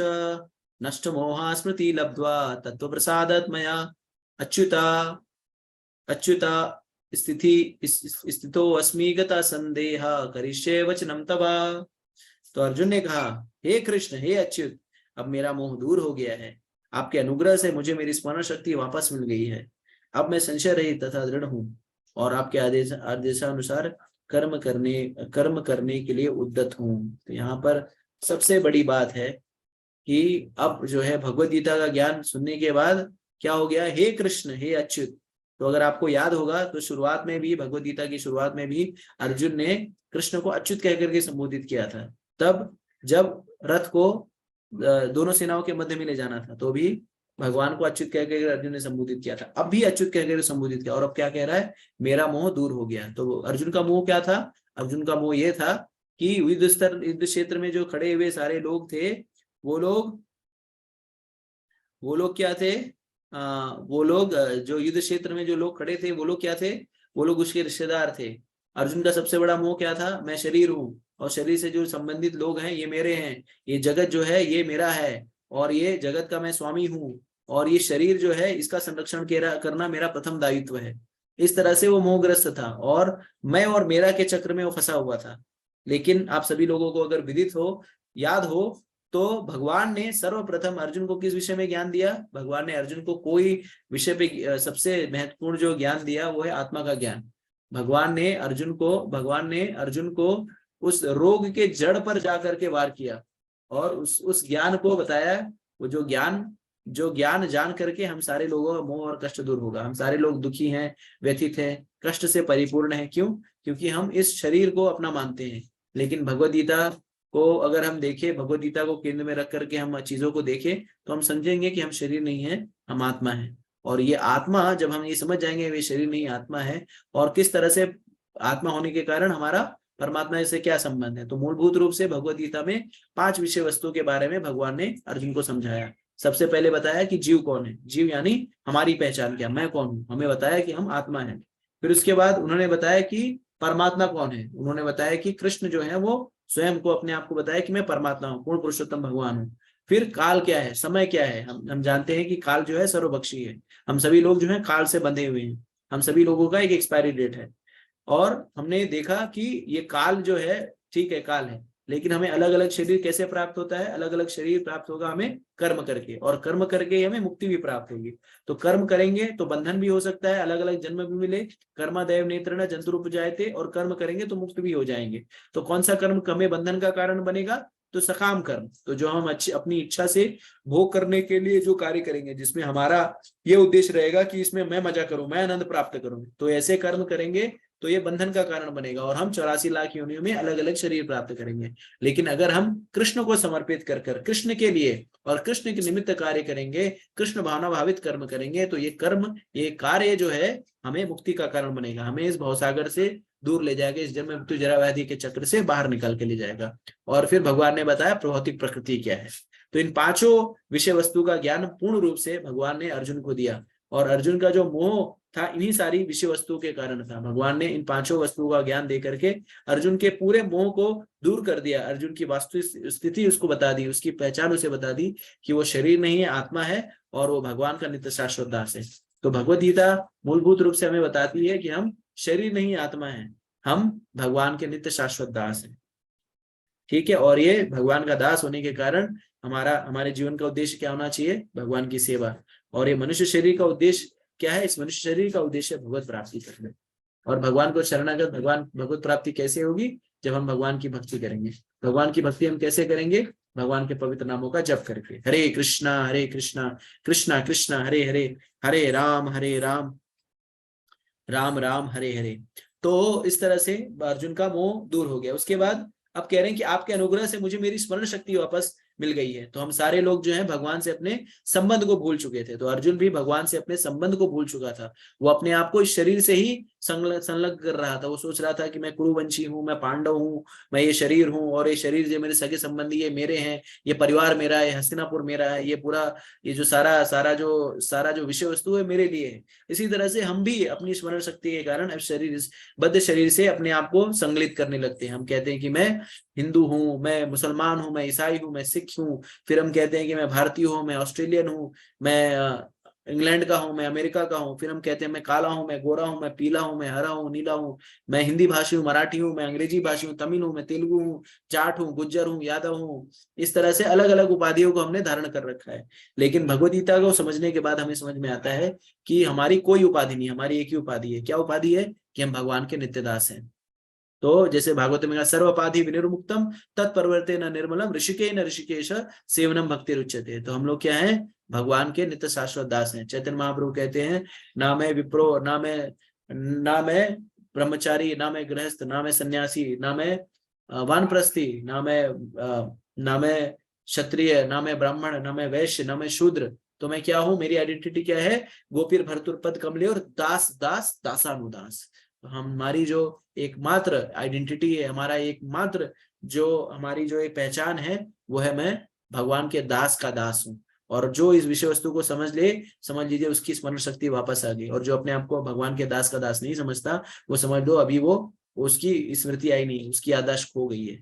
नष्ट मोहा स्मृति लब्ध्वा तत्व प्रसादत मया अच्युता अच्युता स्थितो अस्मि गता संदेह करिष्ये वचनम तवा। तो अर्जुन ने कहा, हे कृष्ण, हे अच्युत, अब मेरा मोह दूर हो गया है। आपके अनुग्रह से मुझे मेरी स्मरण शक्ति वापस मिल गई है। अब मैं संशय रहित तथा दृढ़ हूँ और आपके आदेशानुसार कर्म करने के लिए उद्यत हूँ। तो यहाँ पर सबसे बड़ी बात है कि अब जो है भगवद गीता का ज्ञान सुनने के बाद क्या हो गया? हे कृष्ण, हे अच्युत। तो अगर आपको याद होगा तो शुरुआत में भी, भगवद गीता की शुरुआत में भी अर्जुन ने कृष्ण को अच्युत कह करके संबोधित किया था। तब जब रथ को दोनों सेनाओं के मध्य में ले जाना था तो भी भगवान को अच्युत कह करके अर्जुन ने संबोधित किया था। अब भी अच्युत कह करके संबोधित किया, और अब क्या कह रहा है? मेरा मोह दूर हो गया। तो अर्जुन का मोह क्या था? अर्जुन का मोह ये था कि युद्ध क्षेत्र में जो खड़े हुए सारे लोग थे, वो लोग क्या थे? वो लोग जो युद्ध क्षेत्र में जो लोग खड़े थे, वो लोग क्या थे? वो लोग उसके रिश्तेदार थे। अर्जुन का सबसे बड़ा मोह क्या था? मैं शरीर हूँ और शरीर से जो संबंधित लोग हैं ये मेरे हैं, ये जगत जो है ये मेरा है और ये जगत का मैं स्वामी हूँ, और ये शरीर जो है इसका संरक्षण करना मेरा प्रथम दायित्व है। इस तरह से वो मोहग्रस्त था और मैं और मेरा के चक्र में वो फंसा हुआ था। लेकिन आप सभी लोगों को अगर विदित हो, याद हो, तो भगवान ने सर्वप्रथम अर्जुन को किस विषय में ज्ञान दिया? भगवान ने अर्जुन को कोई विषय पे सबसे महत्वपूर्ण जो ज्ञान दिया वो है आत्मा का ज्ञान। भगवान ने अर्जुन को उस रोग के जड़ पर जाकर के वार किया और उस ज्ञान को बताया। वो जो ज्ञान जान करके हम सारे लोगों का मोह और कष्ट दूर होगा। हम सारे लोग दुखी हैं, व्यथित हैं, कष्ट से परिपूर्ण हैं। क्यों? क्योंकि हम इस शरीर को अपना मानते हैं। लेकिन भगवद गीता को अगर हम देखें, भगवत गीता को केंद्र में रख करके हम चीजों को देखें, तो हम समझेंगे कि हम शरीर नहीं है, हम आत्मा है। और ये आत्मा, जब हम ये समझ जाएंगे वे शरीर नहीं आत्मा है, और किस तरह से आत्मा होने के कारण हमारा परमात्मा से क्या संबंध है, तो मूलभूत रूप से भगवत गीता में 5 विषय वस्तु के बारे में भगवान ने अर्जुन को समझाया। सबसे पहले बताया कि जीव कौन है, जीव यानी हमारी पहचान क्या, मैं कौन हूँ, हमें बताया कि हम आत्मा है। फिर उसके बाद उन्होंने बताया कि परमात्मा कौन है, उन्होंने बताया कि कृष्ण जो है वो स्वयं को अपने आप को बताया कि मैं परमात्मा हूँ, पूर्ण पुरुषोत्तम भगवान हूँ। फिर काल क्या है, समय क्या है, हम जानते हैं कि काल जो है सर्वभक्षी है, हम सभी लोग जो है काल से बंधे हुए हैं, हम सभी लोगों का एक एक्सपायरी डेट है। और हमने देखा कि ये काल जो है, ठीक है काल है, लेकिन हमें अलग अलग शरीर कैसे प्राप्त होता है, अलग अलग शरीर प्राप्त होगा हमें कर्म करके, और कर्म करके हमें मुक्ति भी प्राप्त होगी। तो कर्म करेंगे तो बंधन भी हो सकता है, अलग अलग जन्म भी मिले, कर्मादयव नेत्रेण जंतु उपजायते, और कर्म करेंगे तो मुक्त भी हो जाएंगे। तो कौन सा कर्म हमें बंधन का कारण बनेगा, तो सकाम कर्म, तो जो हम अच्छी अपनी इच्छा से भोग करने के लिए जो कार्य करेंगे, जिसमें हमारा ये उद्देश्य रहेगा कि इसमें मैं मजा करूं, मैं आनंद प्राप्त करूं, तो ऐसे कर्म करेंगे तो ये बंधन का कारण बनेगा, और हम 84 लाख योनियों में अलग अलग शरीर प्राप्त करेंगे। लेकिन अगर हम कृष्ण को समर्पित कर कर कृष्ण के लिए और कृष्ण के निमित्त कार्य करेंगे, कृष्ण भावना भावित कर्म करेंगे, तो ये कर्म, ये कार्य जो है हमें मुक्ति का कारण बनेगा, हमें इस भवसागर से दूर ले जाएगा, इस जन्म मृत्यु जरा व्याधि के चक्र से बाहर निकाल के ले जाएगा। और फिर भगवान ने बताया भौतिक प्रकृति क्या है। तो इन 5 विषय वस्तु का ज्ञान पूर्ण रूप से भगवान ने अर्जुन को दिया, और अर्जुन का जो मोह था इन्हीं सारी विषय वस्तुओं के कारण था। भगवान ने इन 5 वस्तुओं का ज्ञान दे करके अर्जुन के पूरे मोह को दूर कर दिया, अर्जुन की वास्तविक स्थिति उसको बता दी, उसकी पहचान उसे बता दी कि वो शरीर नहीं है, आत्मा है, और वो भगवान का नित्य शाश्वत दास है। तो भगवत गीता मूलभूत रूप से हमें बताती है कि हम शरीर नहीं आत्मा है, हम भगवान के नित्य शाश्वत दास है। ठीक है, और ये भगवान का दास होने के कारण हमारे जीवन का उद्देश्य क्या होना चाहिए, भगवान की सेवा। और ये मनुष्य शरीर का उद्देश्य क्या है, इस मनुष्य शरीर का उद्देश्य भगवत प्राप्ति करना, और भगवान को शरणागत भगवत प्राप्ति कैसे होगी, जब हम भगवान की भक्ति करेंगे। भगवान की भक्ति हम कैसे करेंगे, भगवान के पवित्र नामों का जप करके, हरे कृष्णा कृष्णा कृष्णा हरे हरे, हरे राम राम राम हरे हरे। तो इस तरह से अर्जुन का मोह दूर हो गया। उसके बाद अब कह रहे हैं कि आपके अनुग्रह से मुझे मेरी स्मरण शक्ति वापस मिल गई है। तो हम सारे लोग जो है भगवान से अपने संबंध को भूल चुके थे, तो अर्जुन भी भगवान से अपने संबंध को भूल चुका था। वो अपने आप को इस शरीर से ही संलग्न कर रहा था। वो सोच रहा था कि मैं कुरुवंशी हूँ, मैं पांडव हूँ, मैं ये शरीर हूँ, और ये शरीर जो मेरे सगे संबंधी ये मेरे हैं, ये परिवार मेरा है, हस्तिनापुर मेरा है, ये पूरा ये जो सारा जो विषय वस्तु है मेरे लिए है। इसी तरह से हम भी अपनी स्मरण शक्ति के कारण अब बद्ध शरीर से अपने आप को संगलित करने लगते हैं। हम कहते हैं कि मैं हिंदू हूँ, मैं मुसलमान हूँ, मैं ईसाई हूँ, मैं सिख हूँ, फिर हम कहते हैं कि मैं भारतीय हूँ, मैं ऑस्ट्रेलियन हूँ, मैं इंग्लैंड का हूँ, मैं अमेरिका का हूँ, फिर हम कहते हैं मैं काला हूँ, मैं गोरा हूँ, मैं पीला हूँ, मैं हरा हूँ, नीला हूँ, मैं हिंदी भाषी हूँ, मराठी हूँ, मैं अंग्रेजी भाषी हूँ, तमिल हूँ, मैं तेलुगु हूँ, जाट हूँ, गुज्जर हूँ, यादव हूँ। इस तरह से अलग अलग उपाधियों को हमने धारण कर रखा है। लेकिन भगवद गीता को समझने के बाद हमें समझ में आता है कि हमारी कोई उपाधि नहीं, हमारी एक ही उपाधि है। क्या उपाधि है, कि हम भगवान के नित्य दास हैं। तो जैसे भागवत में कहा, सर्वपाधि विनिर्मुक्तम तत्परवर्ते न निर्मलम ऋषिके न ऋषिकेश सेवनम भक्ति रुच्यते। तो हम लोग क्या है, भगवान के नित्य शाश्वत दास हैं। चैतन्य महाप्रभु कहते हैं, ना मैं विप्रो, ना मैं ब्रह्मचारी, ना मैं गृहस्थ, ना मैं सन्यासी, ना मैं वानप्रस्थी, ना मैं क्षत्रिय, ना मैं ब्राह्मण, ना मैं वैश्य, ना मैं शूद्र। तो मैं क्या हूँ, मेरी आइडेंटिटी क्या है, गोपीर भरतुर पद कमले और दास दास दासानुदास। हमारी जो एकमात्र आइडेंटिटी है, हमारा एकमात्र जो हमारी जो एक पहचान है, वो है मैं भगवान के दास का दास हूँ। और जो इस विषय वस्तु को समझ लीजिए उसकी स्मरण शक्ति वापस आ गई। और जो अपने आप को भगवान के दास का दास नहीं समझता, वो समझ लो अभी वो उसकी स्मृति आई नहीं, उसकी याददाश्त खो गई है।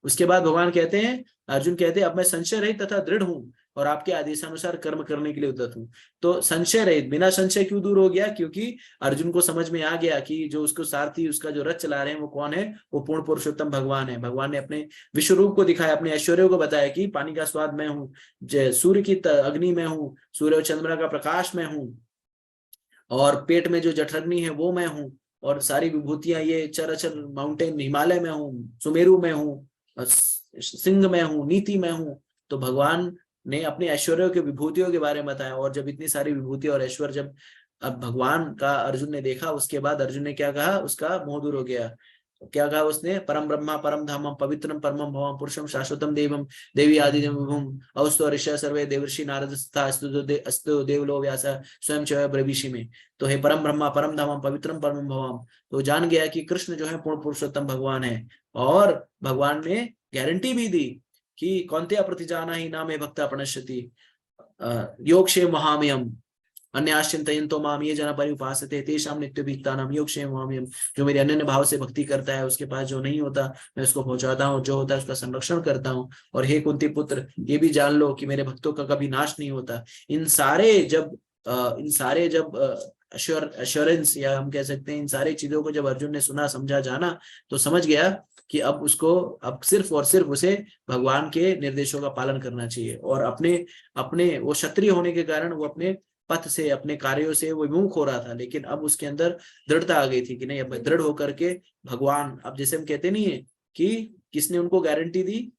उसके बाद भगवान कहते हैं, अर्जुन कहते हैं, अब मैं संशय रहित तथा दृढ़ हूँ और आपके आदेशानुसार कर्म करने के लिए उद्यत हूँ। तो संशय रहित, बिना संशय क्यों दूर हो गया, क्योंकि अर्जुन को समझ में आ गया कि जो उसको सारथी, उसका जो रथ चला रहे हैं वो कौन है, वो पूर्ण पुरुषोत्तम भगवान है। भगवान ने अपने विश्व रूप को दिखाया, अपने ऐश्वर्य को बताया कि पानी का स्वाद मैं हूँ, सूर्य की अग्नि में हूँ, सूर्य और चंद्रमा का प्रकाश में हूँ, और पेट में जो जठरग्नि है वो मैं हूँ, और सारी विभूतियां ये चराचर माउंटेन हिमालय में हूँ, सुमेरु में हूँ, सिंह में हूँ, नीति में हूँ। तो भगवान ने अपने ऐश्वर्य के विभूतियों के बारे में बताया। और जब इतनी सारी विभूति और ऐश्वर्य जब अब भगवान का अर्जुन ने देखा, उसके बाद अर्जुन ने क्या कहा, उसका मोह दूर हो गया। क्या कहा उसने, परम ब्रह्मा परम धामम पवित्रम परमम भवम पुरुषम शाश्वतम देवम देवी आदि विभुम अवस्तो ऋषि सर्वे देवर्षि नारद तथा अस्तु देवलो व्यास स्वयं च ब्रवीषि में। तो हे परम ब्रह्मा परम धामम पवित्रम परमम भवम, तो जान गया कि कृष्ण जो है पूर्ण पुरुषोत्तम भगवान है। और भगवान ने गारंटी भी दी कि कौनते अप्रतिजाना ही नामे भक्ता प्रणश्यति योगक्षेम महामयम अन्याश्चिंतयन्तो माम ये जना परिउपासते तेषां नित्यभिक्तानां योगक्षेम महामयम। जो मेरे अनन्य भाव से भक्ति करता है, उसके पास जो नहीं होता मैं उसको पहुंचाता हूँ, जो होता है उसका संरक्षण करता हूँ। और हे कुंती पुत्र, ये भी जान लो कि मेरे भक्तों का कभी नाश नहीं होता। इन सारे जब अश्योरेंस या हम कह सकते हैं इन सारी चीजों को जब अर्जुन ने सुना समझा जाना, तो समझ गया कि अब सिर्फ और सिर्फ उसे भगवान के निर्देशों का पालन करना चाहिए। और अपने वो क्षत्रिय होने के कारण वो अपने पथ से अपने कार्यों से वो विमुख हो रहा था, लेकिन अब उसके अंदर दृढ़ता आ गई थी कि नहीं, अब दृढ़ होकर के भगवान, अब जैसे हम कहते नहीं है कि किसने उनको गारंटी दी,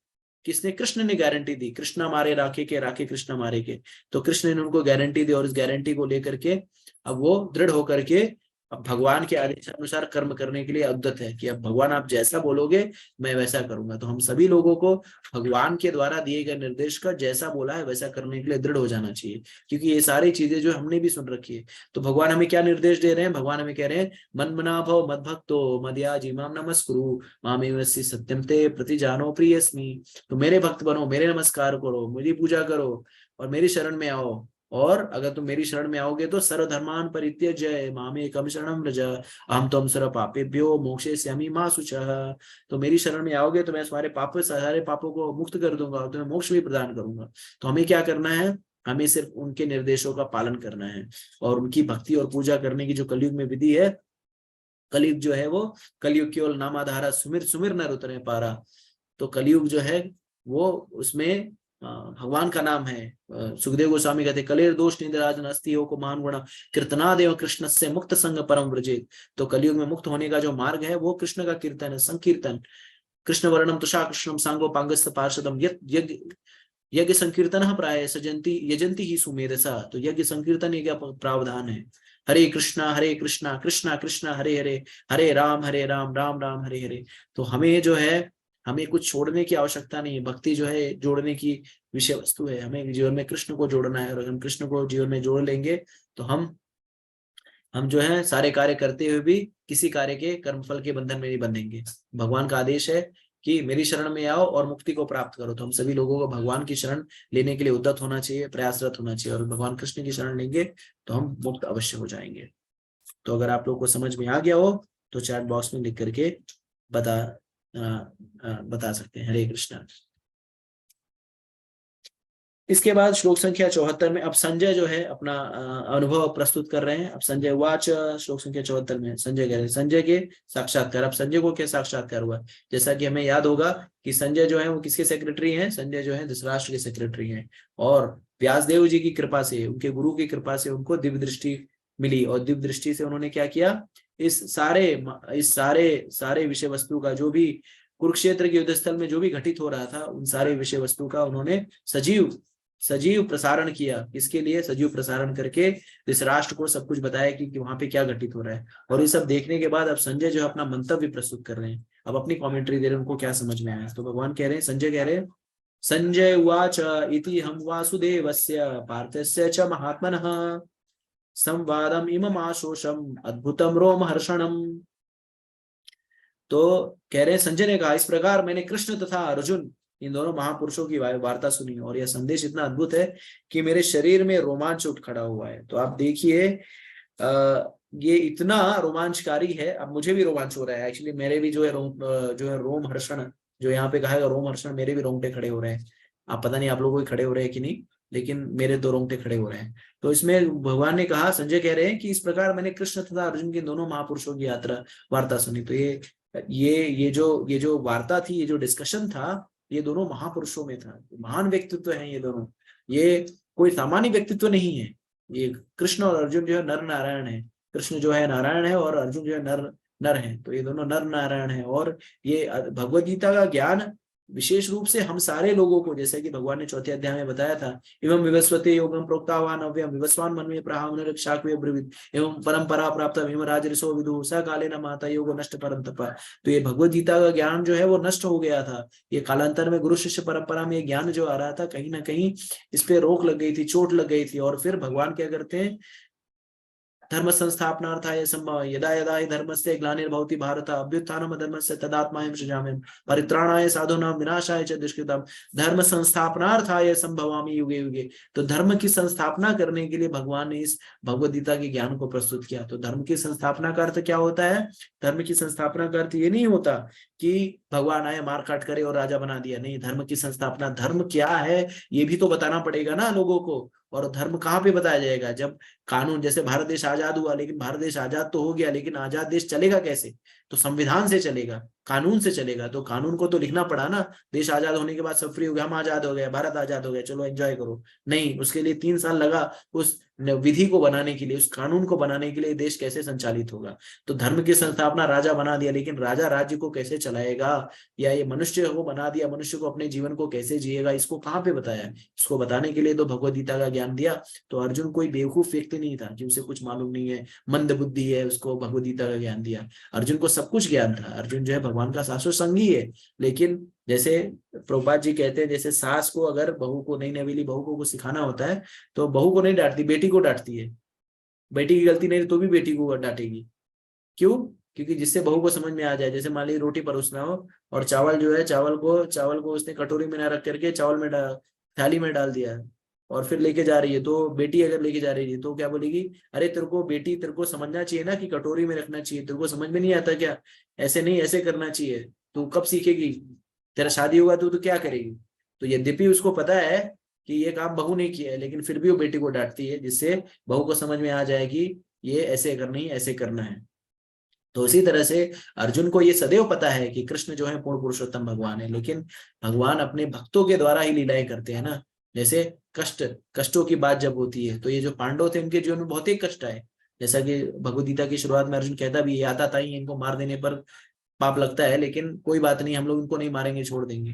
किसने, कृष्ण ने गारंटी दी, कृष्णा मारे राखे के राखे कृष्णा मारे के। तो कृष्ण ने उनको गारंटी दी और इस गारंटी को लेकर के अब वो दृढ़ होकर के अब भगवान के आदेश अनुसार कर्म करने के लिए उद्यत है कि अब भगवान आप जैसा बोलोगे मैं वैसा करूंगा। तो हम सभी लोगों को भगवान के द्वारा दिए गए निर्देश का जैसा बोला है वैसा करने के लिए दृढ़ हो जाना चाहिए, क्योंकि ये सारी चीजें जो हमने भी सुन रखी है। तो भगवान हमें क्या निर्देश दे रहे हैं, भगवान हमें कह रहे हैं मन मना भव मद भक्तो मदयाजी माम नमस्कुरु मामेवस्य सत्यम ते प्रति जानो प्रियस्मि। तो मेरे भक्त बनो, मेरे नमस्कार करो, मेरी पूजा करो और मेरी शरण में आओ। और अगर तुम मेरी शरण में आओगे तो सर्वधर्मान परित्यज्य मामेकम शरणं व्रज अहम त्वं सर्व पापेभ्यो मोक्षयिष्यामि मा शुचः। तो मेरी शरण में आओगे तो मैं तुम्हारे सारे पापों को मुक्त कर दूंगा और तुम्हें मोक्ष भी प्रदान करूंगा। तो हमें क्या करना है, हमें सिर्फ उनके निर्देशों का पालन करना है और उनकी भक्ति और पूजा करने की जो कलयुग में विधि है, कलयुग जो है वो कलयुग केवल नामाधारा सुमिर सुमिर नर उतरे पारा। तो कलयुग जो है वो उसमें भगवान का नाम है। सुखदेव गोस्वामी कहते कलेर दोष निंदराजन अस्ति हो को मान गुण कीर्तनादेव कृष्ण से मुक्त संग परम व्रजेत। तो कलयुग में मुक्त होने का जो मार्ग है वो कृष्ण का कीर्तन है, संकीर्तन। कृष्ण वर्णम तुषा कृष्णम सांगोपांगस्य पार्षदम यज्ञ संकीर्तन प्राय सजंती यजंती ही सुमेधसा। तो यज्ञ संकीर्तन ये क्या प्रावधान है। हरे कृष्णा कृष्णा कृष्णा हरे हरे हरे राम राम राम हरे हरे। तो हमें जो है हमें कुछ छोड़ने की आवश्यकता नहीं है। भक्ति जो है जोड़ने की विषय वस्तु है, हमें जीवन में कृष्ण को जोड़ना है। और अगर हम कृष्ण को जीवन में जोड़ लेंगे तो हम जो है सारे कार्य करते हुए भी किसी कार्य के कर्मफल के बंधन में नहीं बंधेंगे। भगवान का आदेश है कि मेरी शरण में आओ और मुक्ति को प्राप्त करो। तो हम सभी लोगों को भगवान की शरण लेने के लिए उद्यत होना चाहिए, प्रयासरत होना चाहिए। और भगवान कृष्ण की शरण लेंगे तो हम मुक्त अवश्य हो जाएंगे। तो अगर आप लोग को समझ में आ गया हो तो चैट बॉक्स में लिख करके बता सकते हैं। हरे कृष्णा। इसके बाद श्लोक संख्या 74 में अब संजय जो है अपना अनुभव प्रस्तुत कर रहे हैं। अब संजय वाच श्लोक संख्या 74 में संजय कह रहे हैं संजय के साक्षात्कार। अब संजय को क्या साक्षात्कार हुआ, जैसा कि हमें याद होगा कि संजय जो है वो किसके सेक्रेटरी हैं, संजय जो है धृतराष्ट्र के सेक्रेटरी हैं। और व्यासदेव जी की कृपा से, उनके गुरु की कृपा से उनको दिव्य दृष्टि मिली और दिव्य दृष्टि से उन्होंने क्या किया, इस सारे विषय वस्तु का जो भी कुरुक्षेत्र के युद्ध स्थल में जो भी घटित हो रहा था उन सारे विषय वस्तु का उन्होंने सजीव प्रसारण किया। इसके लिए सजीव प्रसारण करके इस राष्ट्र को सब कुछ बताया कि वहां पे क्या घटित हो रहा है। और ये सब देखने के बाद अब संजय जो है अपना मंतव्य प्रस्तुत कर रहे हैं, अब अपनी कमेंट्री दे रहे हैं, उनको क्या समझ में आया। तो भगवान कह रहे हैं, संजय कह रहे हैं संजय उवाच इति हम वासुदेवस्य पार्थस्य च महात्मनः संवादम इमम आशोषम अद्भुतम रोमहर्षणम। तो कह रहे हैं संजय ने कहा, इस प्रकार मैंने कृष्ण तथा अर्जुन इन दोनों महापुरुषों की वार्ता सुनी और यह संदेश इतना अद्भुत है कि मेरे शरीर में रोमांच उठ खड़ा हुआ है। तो आप देखिए ये इतना रोमांचकारी है, अब मुझे भी रोमांच हो रहा है। एक्चुअली मेरे भी जो है रोम हर्षण, जो यहाँ पे कहा है रोम हर्षण, मेरे भी रोंगटे खड़े हो रहे हैं। आप पता नहीं आप लोगों के खड़े हो रहे हैं कि नहीं, लेकिन मेरे दो रोंगटे खड़े हो रहे हैं। तो इसमें भगवान ने कहा, संजय कह रहे हैं कि इस प्रकार मैंने कृष्ण तथा अर्जुन के दोनों महापुरुषों की वार्ता सुनी। तो ये जो वार्ता थी, ये जो डिस्कशन था, ये दोनों महापुरुषों में था। महान व्यक्तित्व हैं ये दोनों, ये कोई सामान्य व्यक्तित्व नहीं है। ये कृष्ण और अर्जुन जो है नर नारायण है। कृष्ण जो है नारायण है और अर्जुन जो है नर है। तो ये दोनों नर नारायण है। और ये भगवद गीता का ज्ञान विशेष रूप से हम सारे लोगों को, जैसे कि भगवान ने चौथे अध्याय में बताया था, एवं विवस्वते योगम प्रोक्तावान अव्ययम विवस्वान मनमे प्रहावन रक्षाक्वे ब्रवीत एवं परंपरा प्राप्त हिम राजऋषो विदु स काले न माता योगो नष्ट परम तपा। तो ये भगवत गीता का ज्ञान जो है वो नष्ट हो गया था। ये कालांतर में गुरु शिष्य परंपरा में ज्ञान जो आ रहा था, कहीं ना कहीं इस पे रोक लग गई थी, चोट लग गई थी। और फिर भगवान क्या करते हैं, धर्म संस्थापनार्थाय संभव यदा यदा हि धर्मस्य ग्लानिर्भवति भारत अभ्युत्थानम धर्मस्य तदात्मायं सृजाम्यहम् परित्राणाय साधूनां विनाशाय च दुष्कृताम् धर्म संस्थापनार्थाय संभवामि युगे युगे। तो धर्म की संस्थापना करने के लिए भगवान ने इस भगवद गीता के ज्ञान को प्रस्तुत किया। तो धर्म की संस्थापना का अर्थ क्या होता है? धर्म की संस्थापना का अर्थ ये नहीं होता कि भगवान आए मार काट करे और राजा बना दिया। नहीं, धर्म की संस्थापना, धर्म क्या है ये भी तो बताना पड़ेगा ना लोगों को। और धर्म कहाँ पे बताया जाएगा? जब कानून, जैसे भारत देश आजाद हुआ, लेकिन भारत देश आजाद तो हो गया, लेकिन आजाद देश चलेगा कैसे? तो संविधान से चलेगा, कानून से चलेगा। तो कानून को तो लिखना पड़ा ना। देश आजाद होने के बाद सब फ्री हो गया, हम आजाद हो गए, भारत आजाद हो गया, चलो एंजॉय करो। नहीं, उसके लिए 3 साल लगा उस विधि को बनाने के लिए, उस कानून को बनाने के लिए। देश कैसे संचालित होगा? तो धर्म की संस्थापना राजा बना दिया, लेकिन राजा राज्य को कैसे चलाएगा, या ये मनुष्य को बना दिया, मनुष्य को अपने जीवन को कैसे जिएगा, इसको कहाँ पे बताया? इसको बताने के लिए तो भगवद गीता का ज्ञान दिया। तो अर्जुन कोई बेवकूफ व्यक्ति नहीं था कि उसे कुछ मालूम नहीं है, मंद बुद्धि है, उसको भगवद गीता का ज्ञान दिया। अर्जुन को सब कुछ ज्ञान था। अर्जुन जो है भगवान का शाश्वत संगी है। लेकिन जैसे प्रभुपाद जी कहते हैं, जैसे सास को अगर बहू को, नई नवेली बहू को कुछ सिखाना होता है तो बहू को नहीं डांटती, बेटी को डांटती है। बेटी की गलती नहीं तो भी बेटी को डांटेगी। क्यों? क्योंकि जिससे बहू को समझ में आ जाए। जैसे मान लीजिए रोटी परोसना हो और चावल जो है, चावल को उसने कटोरी में ना रख करके चावल में थाली में डाल दिया और फिर लेके जा रही है, तो बेटी अगर लेके जा रही है तो क्या बोलेगी? अरे तेरे को बेटी, तेरे को समझना चाहिए ना कि कटोरी में रखना चाहिए, तेरे को समझ में नहीं आता क्या? ऐसे नहीं, ऐसे करना चाहिए। तू कब सीखेगी? तेरा शादी होगा तो क्या करेगी? तो यद्यपि उसको पता है कि ये काम बहू ने किया है, लेकिन फिर भी वो बेटी को डांटती है, जिससे बहू को समझ में आ जाए कि ये ऐसे करनी है, ऐसे करना है। तो इसी तरह से अर्जुन को ये सदैव पता है कि कृष्ण जो है पूर्ण पुरुषोत्तम भगवान है, लेकिन भगवान अपने भक्तों के द्वारा ही लीलाएं करते हैं ना। जैसे कष्टों की बात जब होती है, तो ये जो पांडव थे उनके जीवन में बहुत ही कष्ट आए। जैसा कि भगवद गीता की शुरुआत में अर्जुन कहता भी, आता था ही इनको मार देने पर पाप लगता है, लेकिन कोई बात नहीं, हम लोग इनको नहीं मारेंगे, छोड़ देंगे।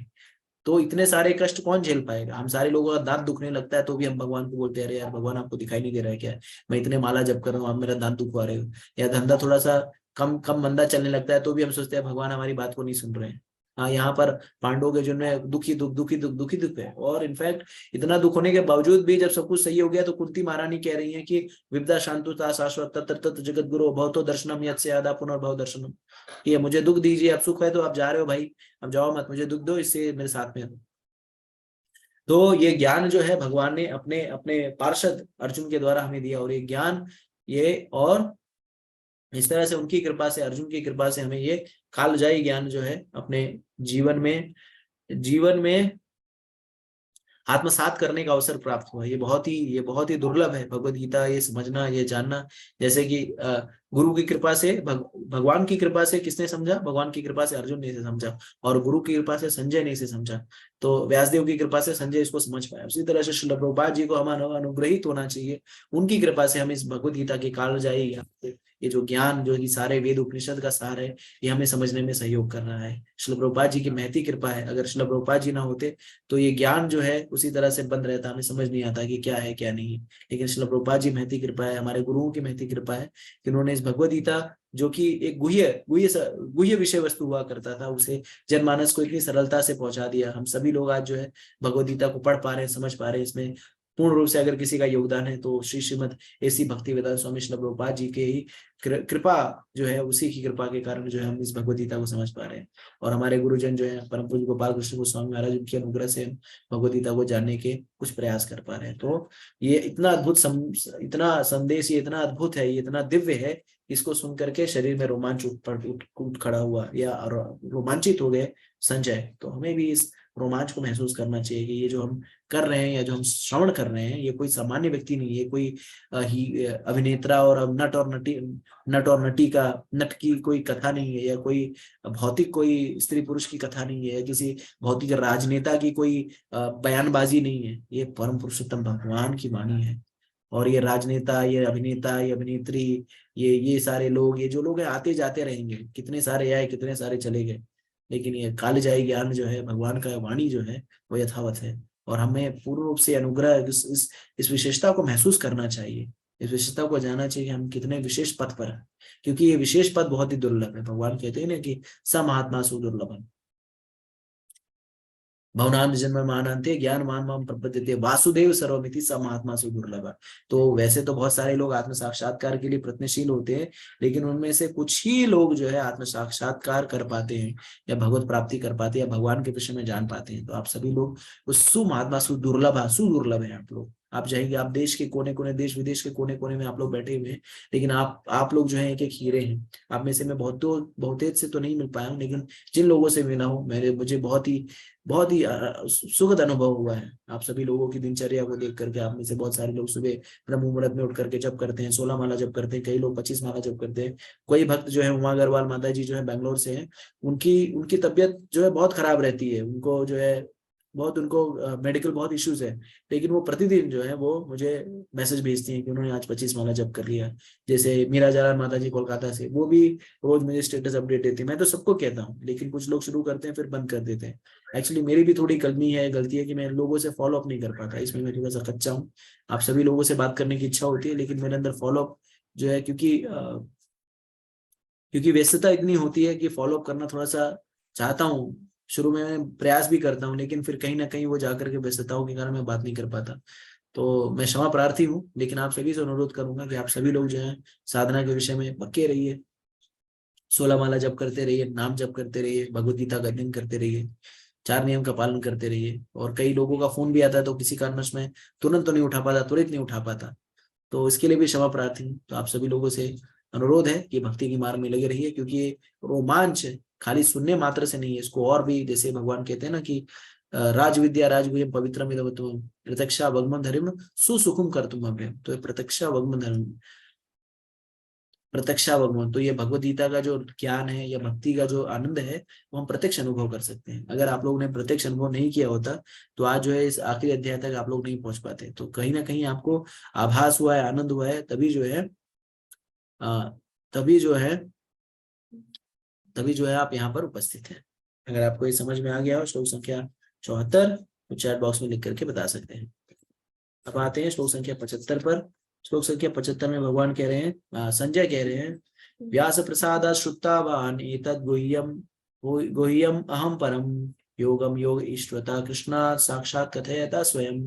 तो इतने सारे कष्ट कौन झेल पाएगा? हम सारे लोगों का दांत दुखने लगता है तो भी हम भगवान को बोलते हैं, अरे यार भगवान आपको दिखाई नहीं दे रहा है क्या? मैं इतने माला जप कर रहा हूँ, आप मेरा दांत दुखवा रहे हो। या धंधा थोड़ा सा कम कम मंदा चलने लगता है तो भी हम सोचते हैं भगवान हमारी बात को नहीं सुन रहे हैं। हाँ, यहाँ पर पांडवों के जिनमें दुखी दुख दुखी दुख दुखी दुख है। और इनफैक्ट इतना दुख होने के बावजूद भी जब सब कुछ सही हो गया तो कुंती महारानी कह रही है कि विद्या शांतुता शाश्वत तत्र तत्र जगत गुरु भवतो दर्शनम यत्से आदा पुनर्भव दर्शनम। ये मुझे दुख दीजिए, अब सुख है तो आप जा रहे हो भाई, अब जाओ मत, मुझे दुख दो, इससे मेरे साथ में रहो। तो ये ज्ञान जो है भगवान ने अपने अपने पार्षद अर्जुन के द्वारा हमें दिया। और ये ज्ञान, ये और इस तरह से उनकी कृपा से, अर्जुन की कृपा से हमें ये कालजाई ज्ञान जो है अपने जीवन में आत्मसात करने का अवसर प्राप्त हुआ। ये बहुत ही दुर्लभ है भगवत गीता, ये समझना, ये जानना। जैसे कि गुरु की कृपा से, भगवान की कृपा से किसने समझा? भगवान की कृपा से अर्जुन ने इसे समझा, और गुरु की कृपा से संजय ने इसे समझा। तो व्यासदेव की कृपा से संजय इसको समझ पाया। उसी तरह से श्रील प्रभुपाद जी को हमारा अनुग्रहित होना चाहिए। उनकी कृपा से हम इस भगवत गीता के कालजाई, ये जो ज्ञान, जो ये सारे वेद उपनिषद का सार है, ये हमें समझने में सहयोग कर रहा है। श्रील प्रभुपाद जी की महती कृपा है। अगर श्रील प्रभुपाद जी ना होते तो ये ज्ञान जो है उसी तरह से बंद रहता, हमें समझ नहीं आता कि क्या है क्या नहीं है। लेकिन श्रील प्रभुपाद जी महती कृपा है, हमारे गुरुओं की महती कृपा है कि उन्होंने इस भगवद गीता, जो कि एक गुह्य विषय वस्तु हुआ करता था, उसे जनमानस को इतनी सरलता से पहुंचा दिया। हम सभी लोग आज जो है भगवद गीता को पढ़ पा रहे हैं, समझ पा रहे हैं। इसमें पूर्ण रूप से अगर किसी का योगदान है तो श्रीमद ऐसी भक्ति वेदांत स्वामी श्रील प्रभुपाद जी के ही कृपा जो है, उसी की कृपा के कारण जो है हम इस भगवद गीता को समझ पा रहे हैं। और हमारे गुरुजन जो है परम पूज्य गोपाल कृष्ण गोस्वामी महाराज, उनके अनुग्रह से हम भगवद गीता को जानने के कुछ प्रयास कर पा रहे हैं। तो ये इतना अद्भुत इतना संदेश, ये इतना अद्भुत है, ये इतना दिव्य है, इसको सुन करके शरीर में रोमांच उठ खड़ा हुआ, या रोमांचित हो गए संजय। तो हमें भी इस रोमांच को महसूस करना चाहिए कि ये जो हम कर रहे हैं या जो हम श्रवण कर रहे हैं, ये कोई सामान्य व्यक्ति नहीं है, कोई अभिनेता और नट और नट की कोई कथा नहीं है, या कोई भौतिक कोई स्त्री पुरुष की कथा नहीं है, या किसी भौतिक राजनेता की कोई बयानबाजी नहीं है। ये परम पुरुषोत्तम भगवान की वाणी है। और ये राजनेता, ये अभिनेता, ये अभिनेत्री, ये सारे लोग, ये जो लोग हैं आते जाते रहेंगे, कितने सारे आए, कितने सारे चले गए। लेकिन ये कालजाई ज्ञान जो है, भगवान का वाणी जो है वो यथावत है। और हमें पूर्ण रूप से अनुग्रह इस विशेषता को महसूस करना चाहिए, इस विशेषता को जानना चाहिए हम कितने विशेष पद पर हैं, क्योंकि ये विशेष पद बहुत ही दुर्लभ है। भगवान कहते हैं ना कि स महात्मा सुदुर्लभ भवनान जन्म मानते ज्ञान मान माम प्रपद्यते वासुदेव सर्वमिति स महात्मा सुदुर्लभ। तो वैसे तो बहुत सारे लोग आत्म साक्षात्कार के लिए प्रयत्नशील होते हैं, लेकिन उनमें से कुछ ही लोग जो है आत्म साक्षात्कार कर पाते हैं या भगवत प्राप्ति कर पाते हैं या भगवान के विषय में जान पाते हैं। तो आप सभी लोग उस सुमहात्मा सुदुर्लभ है आप लोग। आप जाएंगे, आप देश के कोने कोने, देश विदेश के कोने कोने में आप लोग बैठे हुए हैं, लेकिन आप लोग जो है एक एक हीरे हैं। आप में से मैं बहुतेज से तो नहीं मिल पाया हूँ, लेकिन जिन लोगों से मिला हूँ मुझे बहुत ही सुखद अनुभव हुआ है। आप सभी लोगों की दिनचर्या को देख करके, आप में से बहुत सारे लोग सुबह ब्रह्म मुहूर्त में उठ करके जप करते हैं, 16 माला जप करते हैं, कई लोग 25 माला जप करते हैं। कोई भक्त जो है उमा अग्रवाल माता जी जो है बैंगलोर से हैं, उनकी उनकी तबीयत जो है बहुत खराब रहती है, उनको जो है बहुत उनको मेडिकल बहुत इश्यूज है, लेकिन वो प्रतिदिन जो है वो मुझे मैसेज भेजती हैं कि उन्होंने आज 25 माला जप कर लिया। जैसे मीरा जालाल माता जी कोलकाता से, वो भी रोज मुझे स्टेटस अपडेट देती है। मैं तो सबको कहता हूँ, लेकिन कुछ लोग शुरू करते हैं फिर बंद कर देते हैं। एक्चुअली मेरी भी थोड़ी गलती है कि मैं लोगों से फॉलो अप नहीं कर पाता, इसमें मैं थोड़ा सा कच्चा हूँ। आप सभी लोगों से बात करने की इच्छा होती है, लेकिन मेरे अंदर फॉलो अप जो है, क्योंकि व्यस्तता इतनी होती है कि फॉलो अप करना थोड़ा सा चाहता हूँ, शुरू में मैं प्रयास भी करता हूँ, लेकिन फिर कहीं ना कहीं वो जाकर के व्यस्तताओं के कारण मैं बात नहीं कर पाता। तो मैं क्षमा प्रार्थी हूँ, लेकिन आप सभी से अनुरोध करूंगा कि आप सभी लोग जो है साधना के विषय में पक्के रहिए, 16 माला जप करते रहिए, नाम जप करते रहिए, भगवत गीता का अध्ययन करते रहिए, 4 नियम का पालन करते रहिए। और कई लोगों का फोन भी आता है तो किसी कारणवश में तुरंत तो नहीं उठा पाता, त्वरित नहीं उठा पाता, तो इसके लिए भी क्षमा प्रार्थी हूँ। तो आप सभी लोगों से अनुरोध है कि भक्ति की मार्ग में लगे रहिए, क्योंकि ये रोमांच खाली सुनने मात्र से नहीं है, इसको और भी, जैसे भगवान कहते हैं ना कि राज विद्या राजगुह्यम पवित्रम इदमत्वम प्रत्यक्षा वग्मन धर्म सुसुखम कर्तुम अभ्यम। तो प्रत्यक्षा वग्मन धर्म, प्रत्यक्षा भगवान, तो ये भगवत गीता का जो ज्ञान है या भक्ति का जो आनंद है वो हम प्रत्यक्ष अनुभव कर सकते हैं। अगर आप लोगों ने प्रत्यक्ष अनुभव नहीं किया होता तो आज जो है इस आखिरी अध्याय तक आप लोग नहीं पहुंच पाते। तो कहीं ना कहीं आपको आभास हुआ है, आनंद हुआ है, आ, तभी जो है तभी जो है आप यहाँ पर उपस्थित हैं। अगर आपको ये समझ में आ गया हो श्लोक संख्या 74, तो चैट बॉक्स में लिख करके बता सकते हैं। अब आते हैं श्लोक संख्या 75 पर। श्लोक संख्या 75 में भगवान कह रहे हैं, संजय कह रहे हैं, व्यास प्रसाद श्रुतावान एतद् गुह्यम अहम परम योगम योग ईश्वरता कृष्णा साक्षात कथयता स्वयं।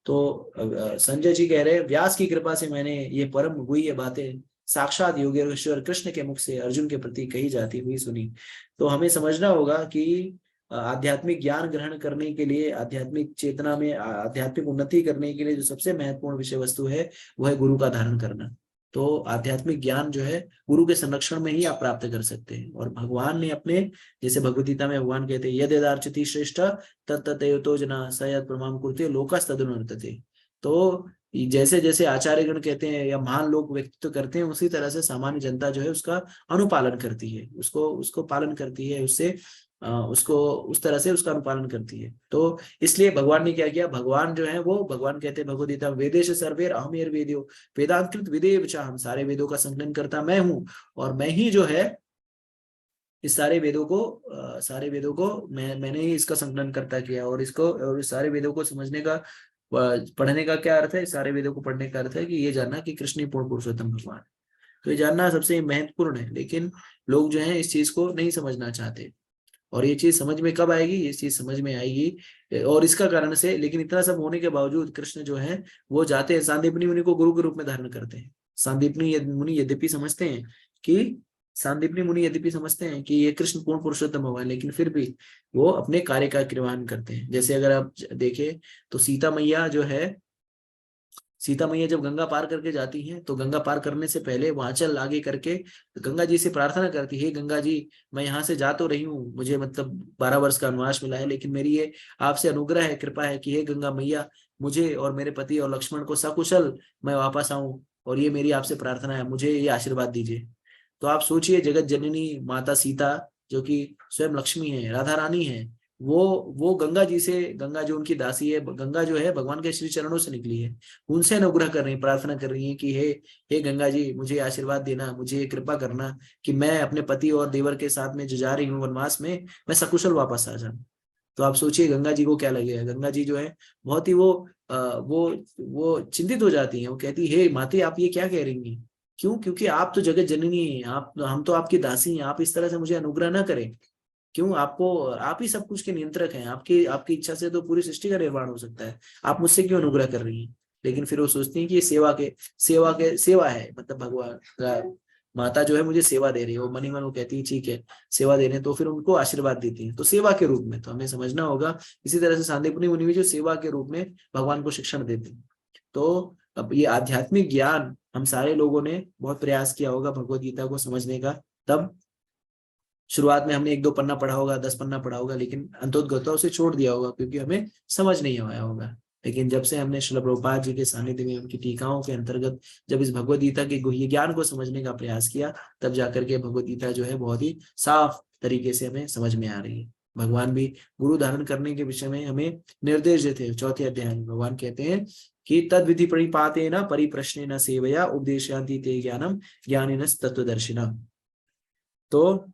तो संजय जी कह रहे हैं, व्यास की कृपा से मैंने ये परम गुह्य बातें साक्षात योगेश्वर कृष्ण के मुख से अर्जुन के प्रति कही जाती हुई सुनी। तो हमें समझना होगा कि आध्यात्मिक ज्ञान ग्रहण करने के लिए, आध्यात्मिक चेतना में आध्यात्मिक उन्नति करने के लिए जो सबसे महत्वपूर्ण विषय वस्तु है वो है गुरु का धारण करना। तो आध्यात्मिक ज्ञान जो है गुरु के संरक्षण में ही आप प्राप्त कर सकते हैं। और भगवान ने अपने, जैसे भगवद गीता में भगवान कहते हैं, यद्यदार्चति श्रेष्ठ तत्तयो जना स यत् प्रमाम कुरुते लोकस्तदनुवर्तते। तो जैसे जैसे आचार्यगण कहते हैं या महान लोग व्यक्तित्व करते हैं, उसी तरह से सामान्य जनता जो है उसका अनुपालन करती है, उसको उसको पालन करती है, उससे उसको उस तरह से उसका अनुपालन करती है। तो इसलिए भगवान ने क्या किया, भगवान जो है वो, भगवान कहते हैं भगवद गीता, वेदेश सर्वेर अहमेर वेद्यो वेदांतकृत विदेव च, हम सारे वेदों का संकलन करता मैं हूँ, और मैं ही जो है इस सारे वेदों को मैंने ही इसका संकलन करता किया। और इसको, और इस सारे वेदों को समझने का, पढ़ने का क्या अर्थ है, सारे वेदों को पढ़ने का अर्थ है कि ये जानना कि कृष्ण ही पूर्ण पुरुषोत्तम भगवान। तो ये जानना सबसे महत्वपूर्ण है, लेकिन लोग जो है इस चीज को नहीं समझना चाहते। और ये चीज समझ में कब आएगी, ये चीज समझ में आएगी और इसका कारण से, लेकिन इतना सब होने के बावजूद कृष्ण जो है वो जाते हैं, सांदीपनी मुनि को गुरु के रूप में धारण करते हैं। सांदीपनी मुनि यद्यपि समझते हैं कि ये कृष्ण पूर्ण पुरुषोत्तम भगवान, लेकिन फिर भी वो अपने कार्य का निर्वहन करते हैं। जैसे अगर आप देखें तो सीता मैया जब गंगा पार करके जाती हैं, तो गंगा पार करने से पहले वांचल आगे करके गंगा जी से प्रार्थना करती है, गंगा जी मैं यहाँ से जा तो रही हूँ, मुझे मतलब 12 वर्ष का वनवास मिला है, लेकिन मेरी ये आपसे अनुग्रह है, कृपा है कि हे गंगा मैया, मुझे और मेरे पति और लक्ष्मण को सकुशल मैं वापस आऊं, और ये मेरी आपसे प्रार्थना है, मुझे ये आशीर्वाद दीजिए। तो आप सोचिए, जगत जननी माता सीता, जो कि स्वयं लक्ष्मी है, राधा रानी है, वो गंगा जी से, गंगा जो उनकी दासी है, गंगा जो है भगवान के श्री चरणों से निकली है, उनसे अनुग्रह कर रही है, प्रार्थना कर रही है कि हे गंगा जी, मुझे आशीर्वाद देना, मुझे कृपा करना कि मैं अपने पति और देवर के साथ में जो जा रही हूँ वनवास में, मैं सकुशल वापस आ जाऊं। तो आप सोचिए गंगा जी को क्या लगेगा। गंगा जी जो है बहुत ही वो चिंतित हो जाती है। वो कहती है, हे माते, आप ये क्या कह रही हैं? क्यों? क्योंकि आप तो जगत जननी हैं, आप, हम तो आपकी दासी हैं, आप इस तरह से मुझे अनुग्रह ना करें। क्यों? आपको, आप ही सब कुछ के नियंत्रक हैं, आपकी आपकी इच्छा से तो पूरी सृष्टि का निर्माण हो सकता है, आप मुझसे क्यों अनुग्रह कर रही हैं? लेकिन फिर वो सोचती हैं कि ये सेवा है, मतलब भगवान का, माता जो है मुझे सेवा दे रही है। वो मनी मन वो कहती है ठीक है, सेवा दे रहे हैं, तो फिर उनको आशीर्वाद देती है, तो सेवा के रूप में। तो हमें समझना होगा इसी तरह से सांदीपनि मुनि भी जो सेवा के रूप में भगवान को शिक्षण देते हैं। तो अब ये आध्यात्मिक ज्ञान हम सारे लोगों ने बहुत प्रयास किया होगा भगवत गीता को समझने का। तब शुरुआत में हमने 1-2 पन्ना पढ़ा होगा, 10 पन्ना पढ़ा होगा, लेकिन अंतोदगता उसे छोड़ दिया होगा क्योंकि हमें समझ नहीं आया होगा। लेकिन जब से हमने श्रील प्रभुपाद जी के सानिध्य में, उनकी टीकाओं के अंतर्गत जब इस भगवत गीता के गुह्य ज्ञान को समझने का प्रयास किया, तब जाकर के भगवत गीता जो है बहुत ही साफ तरीके से हमें समझ में आ रही है। भगवान भी गुरु धारण करने के विषय में हमें निर्देश देते हैं। 4थे अध्याय में भगवान कहते हैं कि तद विधि प्रणिपातेन परिप्रश्नेन सेवया उपदेशयन्ति ते ज्ञानम ज्ञानिनस् तत्वदर्शिना। तो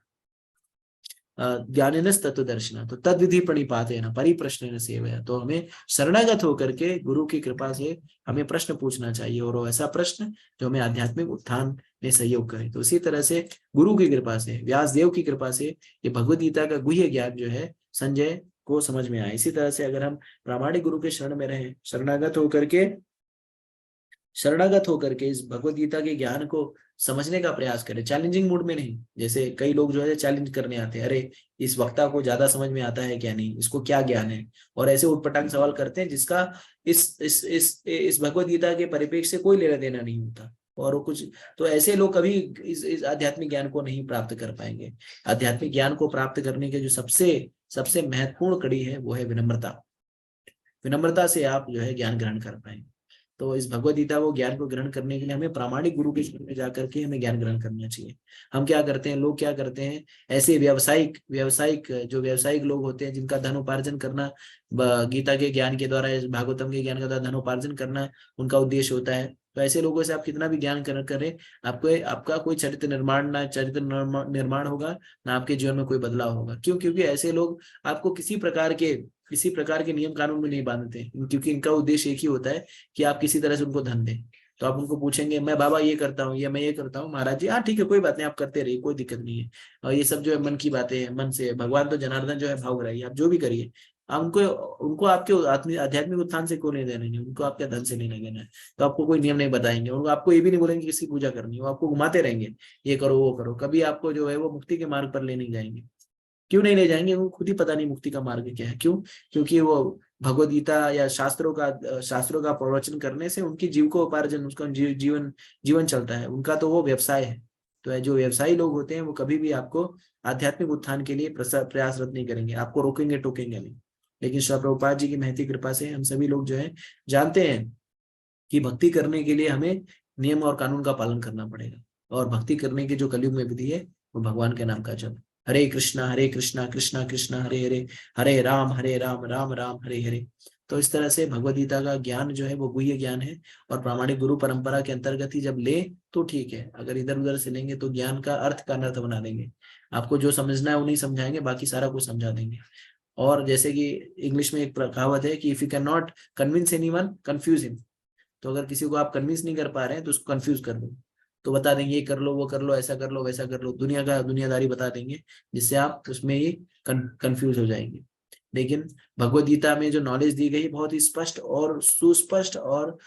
ज्ञानिनस् तत्वदर्शिना, तो तद विधि प्रणिपातेन परिप्रश्नेन सेवया, तो हमें शरणागत होकर के गुरु की कृपा से हमें प्रश्न पूछना चाहिए, और वो ऐसा प्रश्न जो हमें आध्यात्मिक उत्थान में सहयोग करे। तो इसी तरह से गुरु की कृपा से, व्यास देव की कृपा से ये भगवद गीता का गुह्य ज्ञान जो है संजय को समझ में आया। इसी तरह से अगर हम प्रामाणिक गुरु के शरण में रहें, शरणागत होकर के इस भगवत गीता के ज्ञान को समझने का प्रयास करें, चैलेंजिंग मूड में नहीं। जैसे कई लोग जो है चैलेंज करने आते हैं, अरे इस वक्ता को ज्यादा समझ में आता है क्या, नहीं, इसको क्या ज्ञान है, और ऐसे उटपटांग सवाल करते हैं जिसका इस भगवत गीता के परिप्रेक्ष्य से कोई लेना देना नहीं होता। और वो कुछ, तो ऐसे लोग कभी इस आध्यात्मिक ज्ञान को नहीं प्राप्त कर पाएंगे। आध्यात्मिक ज्ञान को प्राप्त करने के जो सबसे सबसे महत्वपूर्ण कड़ी है वो है विनम्रता। विनम्रता से आप जो है ज्ञान ग्रहण कर पाएंगे। तो इस भगवत गीता को ज्ञान को ग्रहण करने के लिए हमें प्रामाणिक गुरु के शरण में जाकर के हमें ज्ञान ग्रहण करना चाहिए। हम क्या करते हैं, लोग क्या करते हैं, ऐसे व्यावसायिक लोग होते हैं जिनका धन उपार्जन करना गीता के ज्ञान के द्वारा, भागवतम के ज्ञान के द्वारा धन उपार्जन करना उनका उद्देश्य होता है। तो ऐसे लोगों से आप कितना भी ज्ञान करें, आपको आपका कोई चरित्र निर्माण होगा, ना आपके जीवन में कोई बदलाव होगा। क्यों? क्योंकि ऐसे लोग आपको किसी प्रकार के नियम कानून में नहीं बांधते, क्योंकि इनका उद्देश्य एक ही होता है कि आप किसी तरह से उनको धन दें। तो आप उनको पूछेंगे, मैं बाबा ये करता हूँ, या मैं ये करता हूँ, महाराज जी हाँ ठीक है कोई बात नहीं, आप करते रहिए, कोई दिक्कत नहीं है। और ये सब जो है मन की बातें हैं, मन से भगवान तो जनार्दन जो है भाव रही, आप जो भी करिए। आप उनको उनको आपके आध्यात्मिक उत्थान से कोई नहीं देना, नहीं उनको आपके धन से नहीं देना है। तो आपको कोई नियम नहीं बताएंगे, उनको आपको ये भी नहीं बोलेंगे किसकी पूजा करनी है, वो आपको घुमाते रहेंगे, ये करो वो करो, कभी आपको जो है वो मुक्ति के मार्ग पर ले नहीं जाएंगे। क्यों नहीं ले जाएंगे? उनको खुद ही पता नहीं मुक्ति का मार्ग क्या है। क्यों? क्योंकि वो भगवत गीता या शास्त्रों का प्रवचन करने से उनकी जीविकोपार्जन, उसका जीवन चलता है, उनका तो वो व्यवसाय है। तो जो व्यवसायी लोग होते हैं वो कभी भी आपको आध्यात्मिक उत्थान के लिए प्रयासरत नहीं करेंगे, आपको रोकेंगे टोकेंगे नहीं। लेकिन श्री प्रभुपाद जी की महती कृपा से हम सभी लोग जो है जानते हैं कि भक्ति करने के लिए हमें नियम और कानून का पालन करना पड़ेगा। और भक्ति करने की जो कलयुग में विधि है वो भगवान के नाम का जप, हरे कृष्णा कृष्णा कृष्णा हरे हरे, हरे राम राम राम हरे हरे। तो इस तरह से भगवद गीता का ज्ञान जो है वो गुह्य ज्ञान है, और प्रामाणिक गुरु परंपरा के अंतर्गत ही जब ले तो ठीक है, अगर इधर उधर से लेंगे तो ज्ञान का अर्थ का अनर्थ बना देंगे। आपको जो समझना है वो नहीं समझाएंगे, बाकी सारा कुछ समझा देंगे। और जैसे कि इंग्लिश में एक कहावत है कि if you can not convince anyone, confuse him. तो अगर किसी को आप कन्विंस नहीं कर पा रहे हैं तो उसको कंफ्यूज कर दो, तो बता देंगे ये कर लो वो कर लो, ऐसा कर लो वैसा कर लो, दुनियादारी बता देंगे, जिससे आप उसमें ही कंफ्यूज हो जाएंगे। लेकिन भगवत गीता में जो नॉलेज दी गई बहुत ही स्पष्ट और सुस्पष्ट, और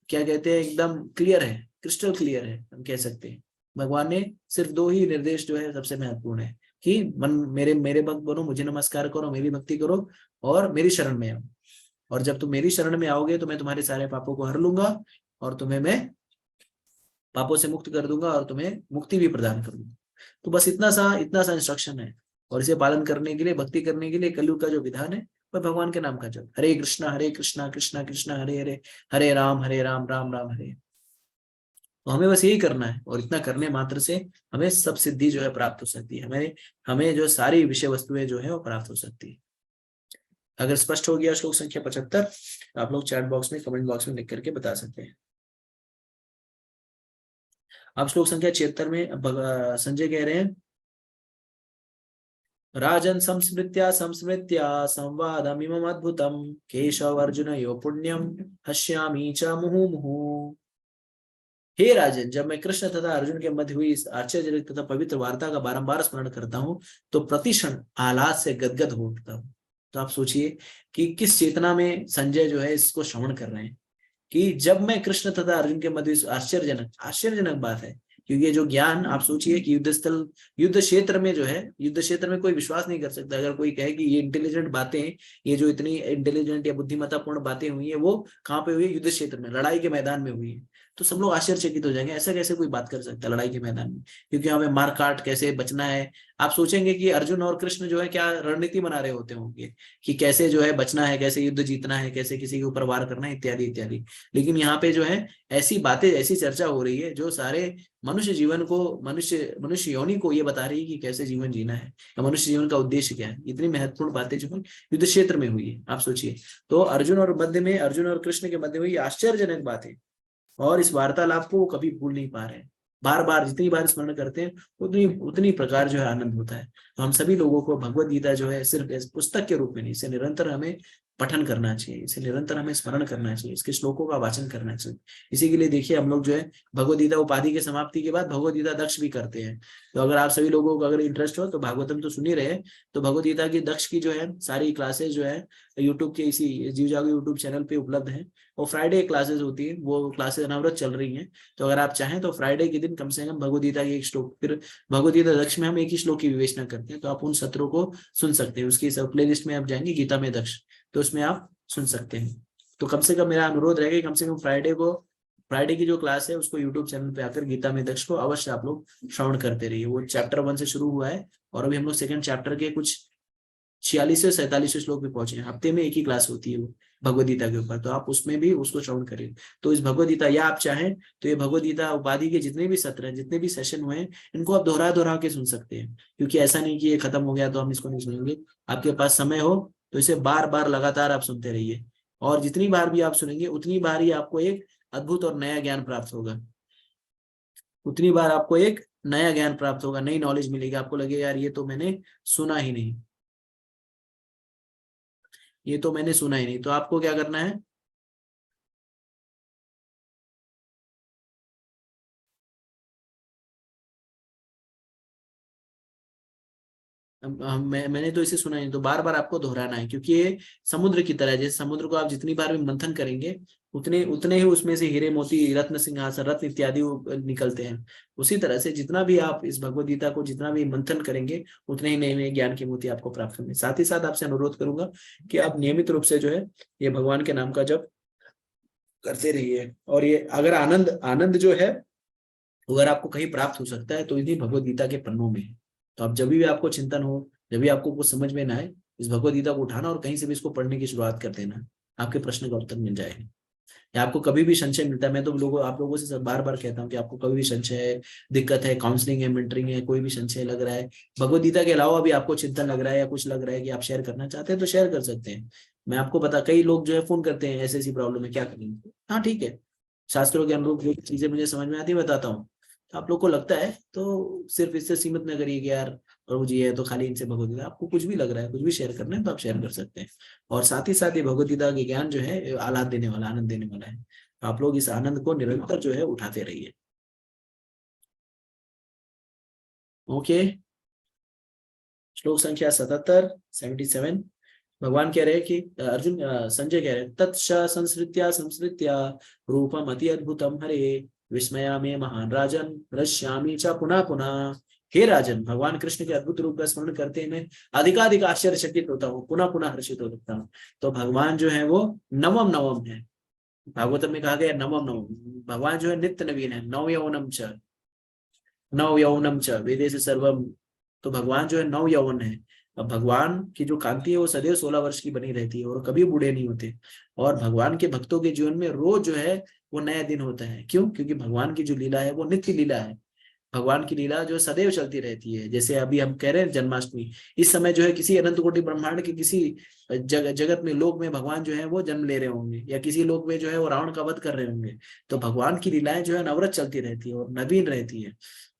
क्या कहते हैं एकदम क्लियर है, क्रिस्टल क्लियर है हम कह सकते हैं। भगवान ने सिर्फ 2 ही निर्देश जो है सबसे महत्वपूर्ण है कि मन मेरे भक्त बनो, मुझे नमस्कार करो, मेरी भक्ति करो, और मेरी शरण में आओ। और जब तुम मेरी शरण में आओगे तो मैं तुम्हारे सारे पापों को हर लूंगा, और तुम्हें मैं पापों से मुक्त कर दूंगा, और तुम्हें मुक्ति भी प्रदान करूंगा। तो बस इतना सा इंस्ट्रक्शन है। और इसे पालन करने के लिए, भक्ति करने के लिए कलयुग का जो विधान है वह भगवान के नाम का जप, हरे कृष्णा कृष्णा कृष्णा हरे हरे, हरे राम राम राम हरे। तो हमें बस यही करना है, और इतना करने मात्र से हमें सब सिद्धि जो है प्राप्त हो सकती है, हमें जो सारी विषय वस्तुएं जो है वो प्राप्त हो सकती है। अगर स्पष्ट हो गया श्लोक संख्या 75 तो आप लोग चैट बॉक्स में, कमेंट बॉक्स में लिख करके बता सकते हैं। अब श्लोक संख्या 76 में संजय कह रहे हैं, राजन संस्मृत्या संस्मृत्या संवादमिमम् अद्भुतम केशव अर्जुनयो पुण्यम हश्यामि च मुहुर्मुहुः। हे राजन, जब मैं कृष्ण तथा अर्जुन के मध्य हुई इस आश्चर्यजनक तथा पवित्र वार्ता का बारंबार स्मरण करता हूँ तो प्रतिक्षण आह्लाद से गदगद हो उठता हूँ। तो आप सोचिए कि किस चेतना में संजय जो है इसको श्रवण कर रहे हैं कि जब मैं कृष्ण तथा अर्जुन के मध्य, आश्चर्यजनक बात है, क्योंकि ये जो ज्ञान, आप सोचिए कि युद्ध क्षेत्र में जो है, युद्ध क्षेत्र में कोई विश्वास नहीं कर सकता अगर कोई कहे कि ये इंटेलिजेंट बातें, ये जो इतनी इंटेलिजेंट या बुद्धिमत्तापूर्ण बातें हुई है वो कहाँ पे हुई है? युद्ध क्षेत्र में, लड़ाई के मैदान में हुई है। तो सब लोग आश्चर्यचकित हो जाएंगे, ऐसा कैसे कोई बात कर सकता है लड़ाई के मैदान में, क्योंकि हमें मार काट कैसे बचना है। आप सोचेंगे कि अर्जुन और कृष्ण जो है क्या रणनीति बना रहे होते होंगे कि कैसे जो है बचना है, कैसे युद्ध जीतना है, कैसे किसी के ऊपर वार करना है, इत्यादि इत्यादि। लेकिन यहाँ पे जो है ऐसी बातें, ऐसी चर्चा हो रही है जो सारे मनुष्य जीवन को, मनुष्य योनि को ये बता रही है कि कैसे जीवन जीना है या मनुष्य जीवन का उद्देश्य क्या है। इतनी महत्वपूर्ण बातें जो है युद्ध क्षेत्र में हुई है, आप सोचिए। तो अर्जुन और कृष्ण के मध्य हुई आश्चर्यजनक बातें, और इस वार्तालाप को वो कभी भूल नहीं पा रहे हैं। बार बार जितनी बार स्मरण करते हैं उतनी उतनी प्रकार जो है आनंद होता है। तो हम सभी लोगों को भगवत गीता जो है सिर्फ पुस्तक के रूप में नहीं, इसे निरंतर हमें पठन करना चाहिए, इसे निरंतर हमें स्मरण करना चाहिए, इसके श्लोकों का वाचन करना चाहिए। इसी के लिए देखिए हम लोग जो है भगवत गीता उपाधि के समाप्ति के बाद भगवत गीता दक्ष भी करते हैं। तो अगर आप सभी लोगों को अगर इंटरेस्ट हो तो भागवतम तो सुन ही रहे, तो भगवत गीता की दक्ष की जो है सारी क्लासेस जो है यूट्यूब के इसी जीव जागो यूट्यूब चैनल पे उपलब्ध है। और फ्राइडे क्लासेस होती है, वो क्लासेस अनावरत चल रही हैं। तो अगर आप चाहें तो फ्राइडे के दिन कम से कम भगवत गीता की एक श्लोक, फिर भगवत गीता दक्ष में हम एक ही श्लोक की विवेचना करते हैं, तो आप उन सत्रों को सुन सकते हैं। उसकी सब प्ले लिस्ट में आप जाएंगे गीता में दक्ष, तो उसमें आप सुन सकते हैं। तो कम से कम मेरा अनुरोध रहेगा, कम से कम फ्राइडे की जो क्लास है उसको यूट्यूब चैनल पे आकर गीता में दक्ष को अवश्य आप लोग श्रवण करते रहिए। वो चैप्टर 1 से शुरू हुआ है और अभी हम लोग सेकंड चैप्टर के कुछ 46 से 47 श्लोक भी पहुंचे हैं। हफ्ते में एक ही क्लास होती है वो भगवद गीता के ऊपर, तो आप उसमें भी उसको श्रवण करिए। तो इस भगवद गीता, या आप चाहें तो ये भगवद गीता उपाधि के जितने भी सत्र हैं, जितने भी सेशन हुए हैं, इनको आप दोहरा के सुन सकते हैं। क्योंकि ऐसा नहीं कि ये खत्म हो गया तो हम इसको नहीं सुनेंगे। आपके पास समय हो तो इसे बार बार लगातार आप सुनते रहिए, और जितनी बार भी आप सुनेंगे उतनी बार ही आपको एक अद्भुत और नया ज्ञान प्राप्त होगा। उतनी बार आपको एक नया ज्ञान प्राप्त होगा, नई नॉलेज मिलेगी। आपको लगेगा यार ये तो मैंने सुना ही नहीं, ये तो मैंने सुना ही नहीं। तो आपको क्या करना है, मैंने तो इसे सुना नहीं, तो बार बार आपको दोहराना है। क्योंकि ये समुद्र की तरह है, जैसे समुद्र को आप जितनी बार भी मंथन करेंगे उतने उतने ही उसमें से हीरे मोती, रत्न सिंहासन, रत्न इत्यादि निकलते हैं। उसी तरह से जितना भी आप इस भगवत गीता को जितना भी मंथन करेंगे उतने ही नए नए ज्ञान की मोती आपको प्राप्त होंगे। साथ ही साथ आपसे अनुरोध करूंगा कि आप नियमित रूप से जो है ये भगवान के नाम का जप करते रहिए। और ये अगर आनंद आनंद जो है अगर आपको कहीं प्राप्त हो सकता है तो इन्हीं भगवत गीता के पन्नों में है। तो आप जब भी आपको चिंतन हो, जब भी आपको कुछ समझ में ना आए, इस भगवत गीता को उठाना और कहीं से भी इसको पढ़ने की शुरुआत कर देना, आपके प्रश्न का उत्तर मिल जाएगा। या आपको कभी भी संशय मिलता है, मैं तो आप लोगों से बार बार कहता हूँ कि आपको कभी भी संशय है, दिक्कत है, काउंसलिंग है, मेंटरिंग है, कोई भी संशय लग रहा है, भगवत गीता के अलावा भी आपको चिंतन लग रहा है या कुछ लग रहा है कि आप शेयर करना चाहते हैं तो शेयर कर सकते हैं। मैं आपको पता, कई लोग जो है फोन करते हैं ऐसी ऐसी प्रॉब्लम है क्या करेंगे, हाँ ठीक है, शास्त्रों के अनुरूप जो चीजें मुझे समझ में आती है बताता हूँ। तो आप लोग को लगता है तो सिर्फ इससे सीमित न करिए कि यार प्रभु जी है तो खाली इनसे भगवत गीता, आपको कुछ भी लग रहा है, कुछ भी शेयर करना है तो आप शेयर कर सकते हैं। और साथ ही साथ ये भगवत गीता के ज्ञान जो है आह्लाद देने वाला, आनंद देने वाला है। तो आप लोग इस आनंद को निरंतर जो है उठाते रहिए। ओके, श्लोक संख्या 77 भगवान कह रहे हैं कि संजय कह रहे हैं, तत्श संस्कृत्या संस्कृत्या रूपम अति अद्भुतम हरे विस्मयामि महान राजन हृष्यामि च पुनः पुनः। हे राजन, भगवान कृष्ण के अद्भुत रूप का स्मरण करते मैं अधिकाधिक आश्चर्यचकित होता हूँ, पुनः पुनः हर्षित होता हूँ। तो भगवान जो है वो नवम नवम है, भागवतम में कहा गया नवम नवम। भगवान जो है नित्य नवीन है, नव यौवनम च वेदे से सर्वम। तो भगवान जो है नव यौवन है। अब भगवान की जो कांति है वो सदैव 16 वर्ष की बनी रहती है और कभी बूढ़े नहीं होते। और भगवान के भक्तों के जीवन में रोज जो है वो नया दिन होता है। क्यों? क्योंकि भगवान की जो लीला है वो नित्य लीला है। भगवान की लीला जो सदैव चलती रहती है। जैसे अभी हम कह रहे हैं जन्माष्टमी, इस समय जो है किसी अनंत कोटि ब्रह्मांड के किसी जगत में, लोक में भगवान जो है वो जन्म ले रहे होंगे, या किसी लोक में जो है वो रावण का वध कर रहे होंगे। तो भगवान की लीलाएं जो है अनवरत चलती रहती है और नवीन रहती है।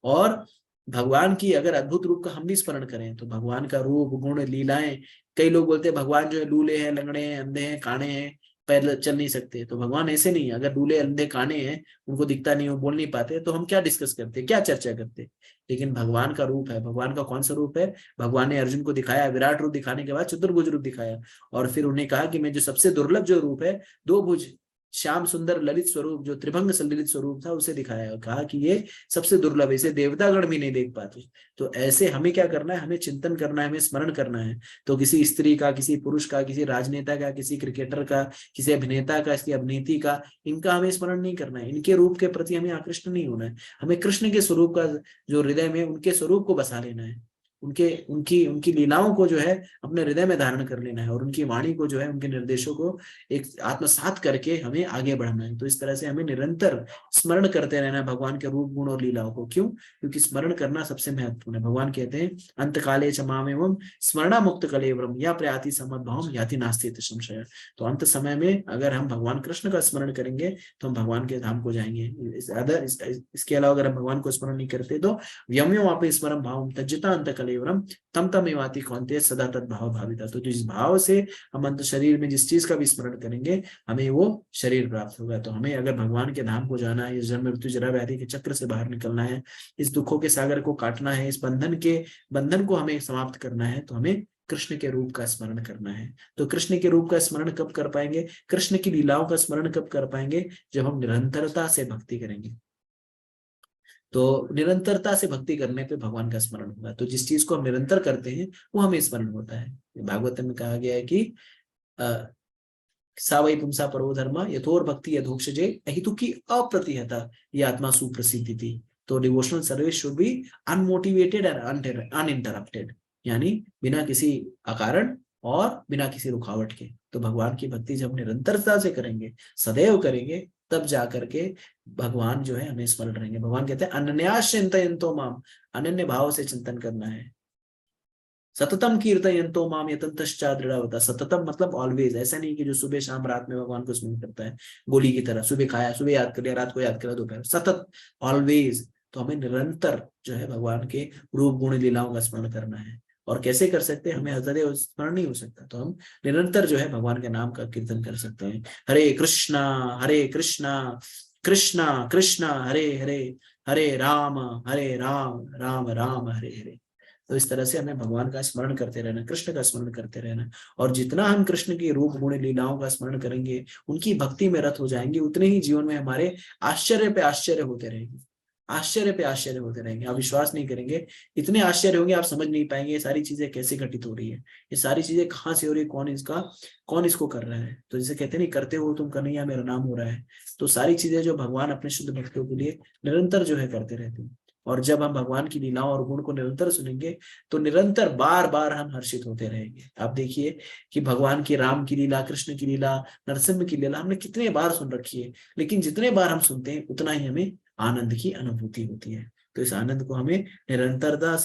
और भगवान की अगर अद्भुत रूप का हम भी स्मरण करें तो भगवान का रूप गुण लीलाएं, कई लोग बोलते हैं भगवान जो है लूले हैं, लंगड़े हैं, अंधे हैं, काने हैं, पैर चल नहीं सकते। तो भगवान ऐसे नहीं है। अगर लूले अंधे काने हैं, उनको दिखता नहीं, वो बोल नहीं पाते, तो हम क्या डिस्कस करते, क्या चर्चा करते। लेकिन भगवान का रूप है, भगवान का कौन सा रूप है? भगवान ने अर्जुन को दिखाया, विराट रूप दिखाने के बाद चतुर्भुज रूप दिखाया, और फिर उन्हें कहा कि मैं जो सबसे दुर्लभ जो रूप है, दो भुज श्याम सुंदर ललित स्वरूप, जो त्रिभंग ललित स्वरूप था, उसे दिखाया और कहा कि ये सबसे दुर्लभ है, इसे देवतागण भी नहीं देख पाते। तो ऐसे हमें क्या करना है? हमें चिंतन करना है, हमें स्मरण करना है। तो किसी स्त्री का, किसी पुरुष का, किसी राजनेता का, किसी क्रिकेटर का, किसी अभिनेता का, किसी अभिनेत्री का, इनका हमें स्मरण नहीं करना है, इनके रूप के प्रति हमें आकृष्ट नहीं होना है। हमें कृष्ण के स्वरूप का जो हृदय में, उनके स्वरूप को बसा लेना है, उनके उनकी उनकी लीलाओं को जो है अपने हृदय में धारण कर लेना है, और उनकी वाणी को जो है, उनके निर्देशों को एक आत्मसात करके हमें आगे बढ़ना है। तो इस तरह से हमें निरंतर स्मरण करते रहना है भगवान के रूप गुण और लीलाओं को। क्यों? क्योंकि स्मरण करना सबसे महत्वपूर्ण है। भगवान कहते हैं अंत काले च मामेवं स्मरणा मुक्त कलेवरम या प्रयाति समद्भावम याति नास्ति संशय। तो अंत समय में अगर हम भगवान कृष्ण का स्मरण करेंगे तो हम भगवान के धाम को जाएंगे। इसके अलावा अगर हम भगवान को स्मरण नहीं करते तो व्यम्यो वापे स्मरम भावम तज्जता अंत कलेवरम तम तम एवाति कौन्तेय सदा तद भाव भाविता। तो जिस भाव से हम अंत शरीर में जिस चीज का भी स्मरण करेंगे, हमें वो शरीर प्राप्त होगा। तो हमें अगर भगवान के धाम को जाना है, इस जन्म मृत्यु जरा व्याधि के चक्र से बाहर निकलना है, इस दुखों के सागर को काटना है, इस बंधन को हमें समाप्त करना है, तो हमें कृष्ण के रूप का स्मरण करना है। तो कृष्ण के रूप का स्मरण कब कर पाएंगे? कृष्ण की लीलाओं का स्मरण कब कर पाएंगे? जब हम निरंतरता से भक्ति करेंगे। तो निरंतरता से भक्ति करने पे भगवान का स्मरण होगा। तो जिस चीज को हम निरंतर करते हैं वो हमें स्मरण होता है। भागवत में कहा गया है कि सा वै पुंसा परो धर्म यथोर भक्ति यथोक्षजे अहितु की अप्रतिहता ये आत्मा सुप्रसिद्धि थी। तो devotional service should be unmotivated and uninterrupted, यानी बिना किसी अकारण और बिना किसी रुकावट के। तो भगवान की भक्ति जब निरंतरता से करेंगे, सदैव करेंगे, तब जाकर के भगवान जो है हमें स्मरण रहेंगे। भगवान कहते हैं अनन्यास चिंतयन्तो माम, अनन्य भाव से चिंतन करना है। सततम कीर्तयन्तो माम यतन्तश्च दृढ़वता। सततम मतलब ऑलवेज, ऐसा नहीं कि जो सुबह शाम रात में भगवान को स्मरण करता है गोली की तरह, सुबह खाया, सुबह याद कर लिया, रात को याद करा, दोपहर, सतत, ऑलवेज। तो हमें निरंतर जो है भगवान के रूप गुण लीलाओं का स्मरण करना है। और कैसे कर सकते हैं? हमें हृदय स्मरण नहीं हो सकता, तो हम निरंतर जो है भगवान के नाम का कीर्तन कर सकते हैं। हरे कृष्णा कृष्णा कृष्णा हरे हरे, हरे राम राम राम हरे हरे। तो इस तरह से हमें भगवान का स्मरण करते रहना, कृष्ण का स्मरण करते रहना। और जितना हम कृष्ण की रूप गुण लीलाओं का स्मरण करेंगे, उनकी भक्ति में रत हो जाएंगे, उतने ही जीवन में हमारे आश्चर्य पे आश्चर्य होते रहेंगे, आश्चर्य पे आश्चर्य होते रहेंगे। आप विश्वास नहीं करेंगे, इतने आश्चर्य होंगे, आप समझ नहीं पाएंगे ये सारी चीजें कैसे घटित हो रही है, ये सारी चीजें कहाँ से हो रही है, कौन इसको कर रहा है। तो जैसे कहते नहीं, करते हो तुम कन्हैया मेरा नाम हो रहा है। तो सारी चीजें जो भगवान अपने शुद्ध भक्तों के लिए निरंतर जो है करते रहते हैं। और जब हम भगवान की लीलाओं और गुण को निरंतर सुनेंगे तो निरंतर बार बार हम हर्षित होते रहेंगे। आप देखिए कि भगवान की, राम की लीला, कृष्ण की लीला, नरसिंह की लीला हमने कितने बार सुन रखी है, लेकिन जितने बार हम सुनते हैं उतना ही हमें आनंद की अनुभूति होती है। तो इस आनंद को हमें निरंतरता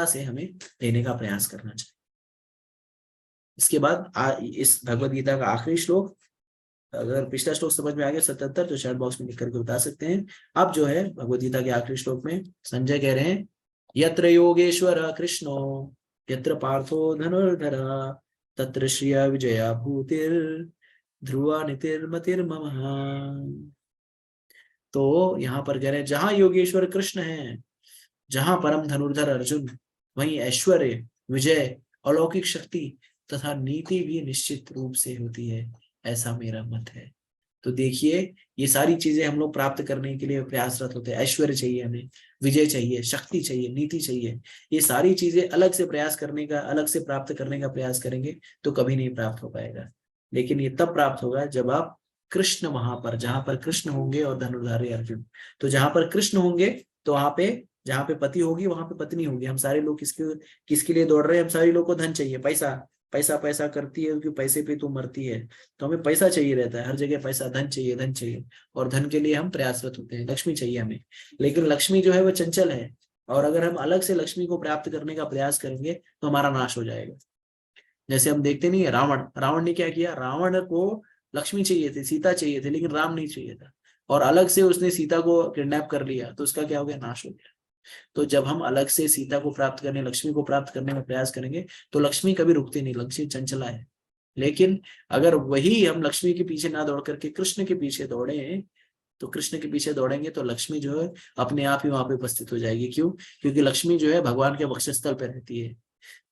से हमें लेने का प्रयास करना चाहिए। इसके बाद इस भगवद गीता का आखिरी श्लोक, अगर पिछला श्लोक समझ में आ गया 77 तो चैट बॉक्स में लिख करके बता सकते हैं। अब जो है भगवद गीता के आखिरी श्लोक में संजय कह रहे हैं, यत्र योगेश्वर कृष्णो यत्र पार्थो धनुर्धरा तत्र श्रिया विजया भूतिर ध्रुवा नितिर्मतिर्मम। तो यहाँ पर कह रहे हैं जहां योगेश्वर कृष्ण है, जहां परम धनुर्धर अर्जुन, वहीं ऐश्वर्य, विजय, अलौकिक शक्ति तथा नीति भी निश्चित रूप से होती है, ऐसा मेरा मत है। तो देखिए ये सारी चीजें हम लोग प्राप्त करने के लिए प्रयासरत होते हैं। ऐश्वर्य चाहिए हमें, विजय चाहिए, शक्ति चाहिए, नीति चाहिए। ये सारी चीजें अलग से प्रयास करने का, अलग से प्राप्त करने का प्रयास करेंगे तो कभी नहीं प्राप्त हो पाएगा। लेकिन ये तब प्राप्त होगा जब आप कृष्ण, वहां पर जहां पर कृष्ण होंगे और धनुर्धारी अर्जुन, तो जहां पर कृष्ण होंगे तो वहां पे, जहां पे पति होगी वहां पे पत्नी होगी। हम सारे लोग किसके लिए दौड़ रहे हैं? हम सारे लोग को धन चाहिए, पैसा, पैसा पैसा करती है, क्योंकि पैसे पे तू मरती है। तो हमें पैसा चाहिए रहता है, हर जगह पैसा, धन चाहिए, धन चाहिए, और धन के लिए हम प्रयासरत होते हैं। लक्ष्मी चाहिए हमें, लेकिन लक्ष्मी जो है वो चंचल है, और अगर हम अलग से लक्ष्मी को प्राप्त करने का प्रयास करेंगे तो हमारा नाश हो जाएगा। जैसे हम देखते नहीं है, रावण, रावण ने क्या किया, रावण को लक्ष्मी चाहिए थी, सीता चाहिए थी, लेकिन राम नहीं चाहिए था, और अलग से उसने सीता को किडनैप कर लिया, तो उसका क्या हो गया, नाश हो गया। तो जब हम अलग से सीता को प्राप्त करने, लक्ष्मी को प्राप्त करने का प्रयास करेंगे, तो लक्ष्मी कभी रुकती नहीं, लक्ष्मी चंचला है। लेकिन अगर वही हम लक्ष्मी के पीछे ना दौड़ करके कृष्ण के पीछे दौड़े, तो कृष्ण के पीछे दौड़ेंगे तो लक्ष्मी जो है अपने आप ही वहां पे उपस्थित हो जाएगी। क्यों? क्योंकि लक्ष्मी जो है भगवान के वक्षस्थल पे रहती है।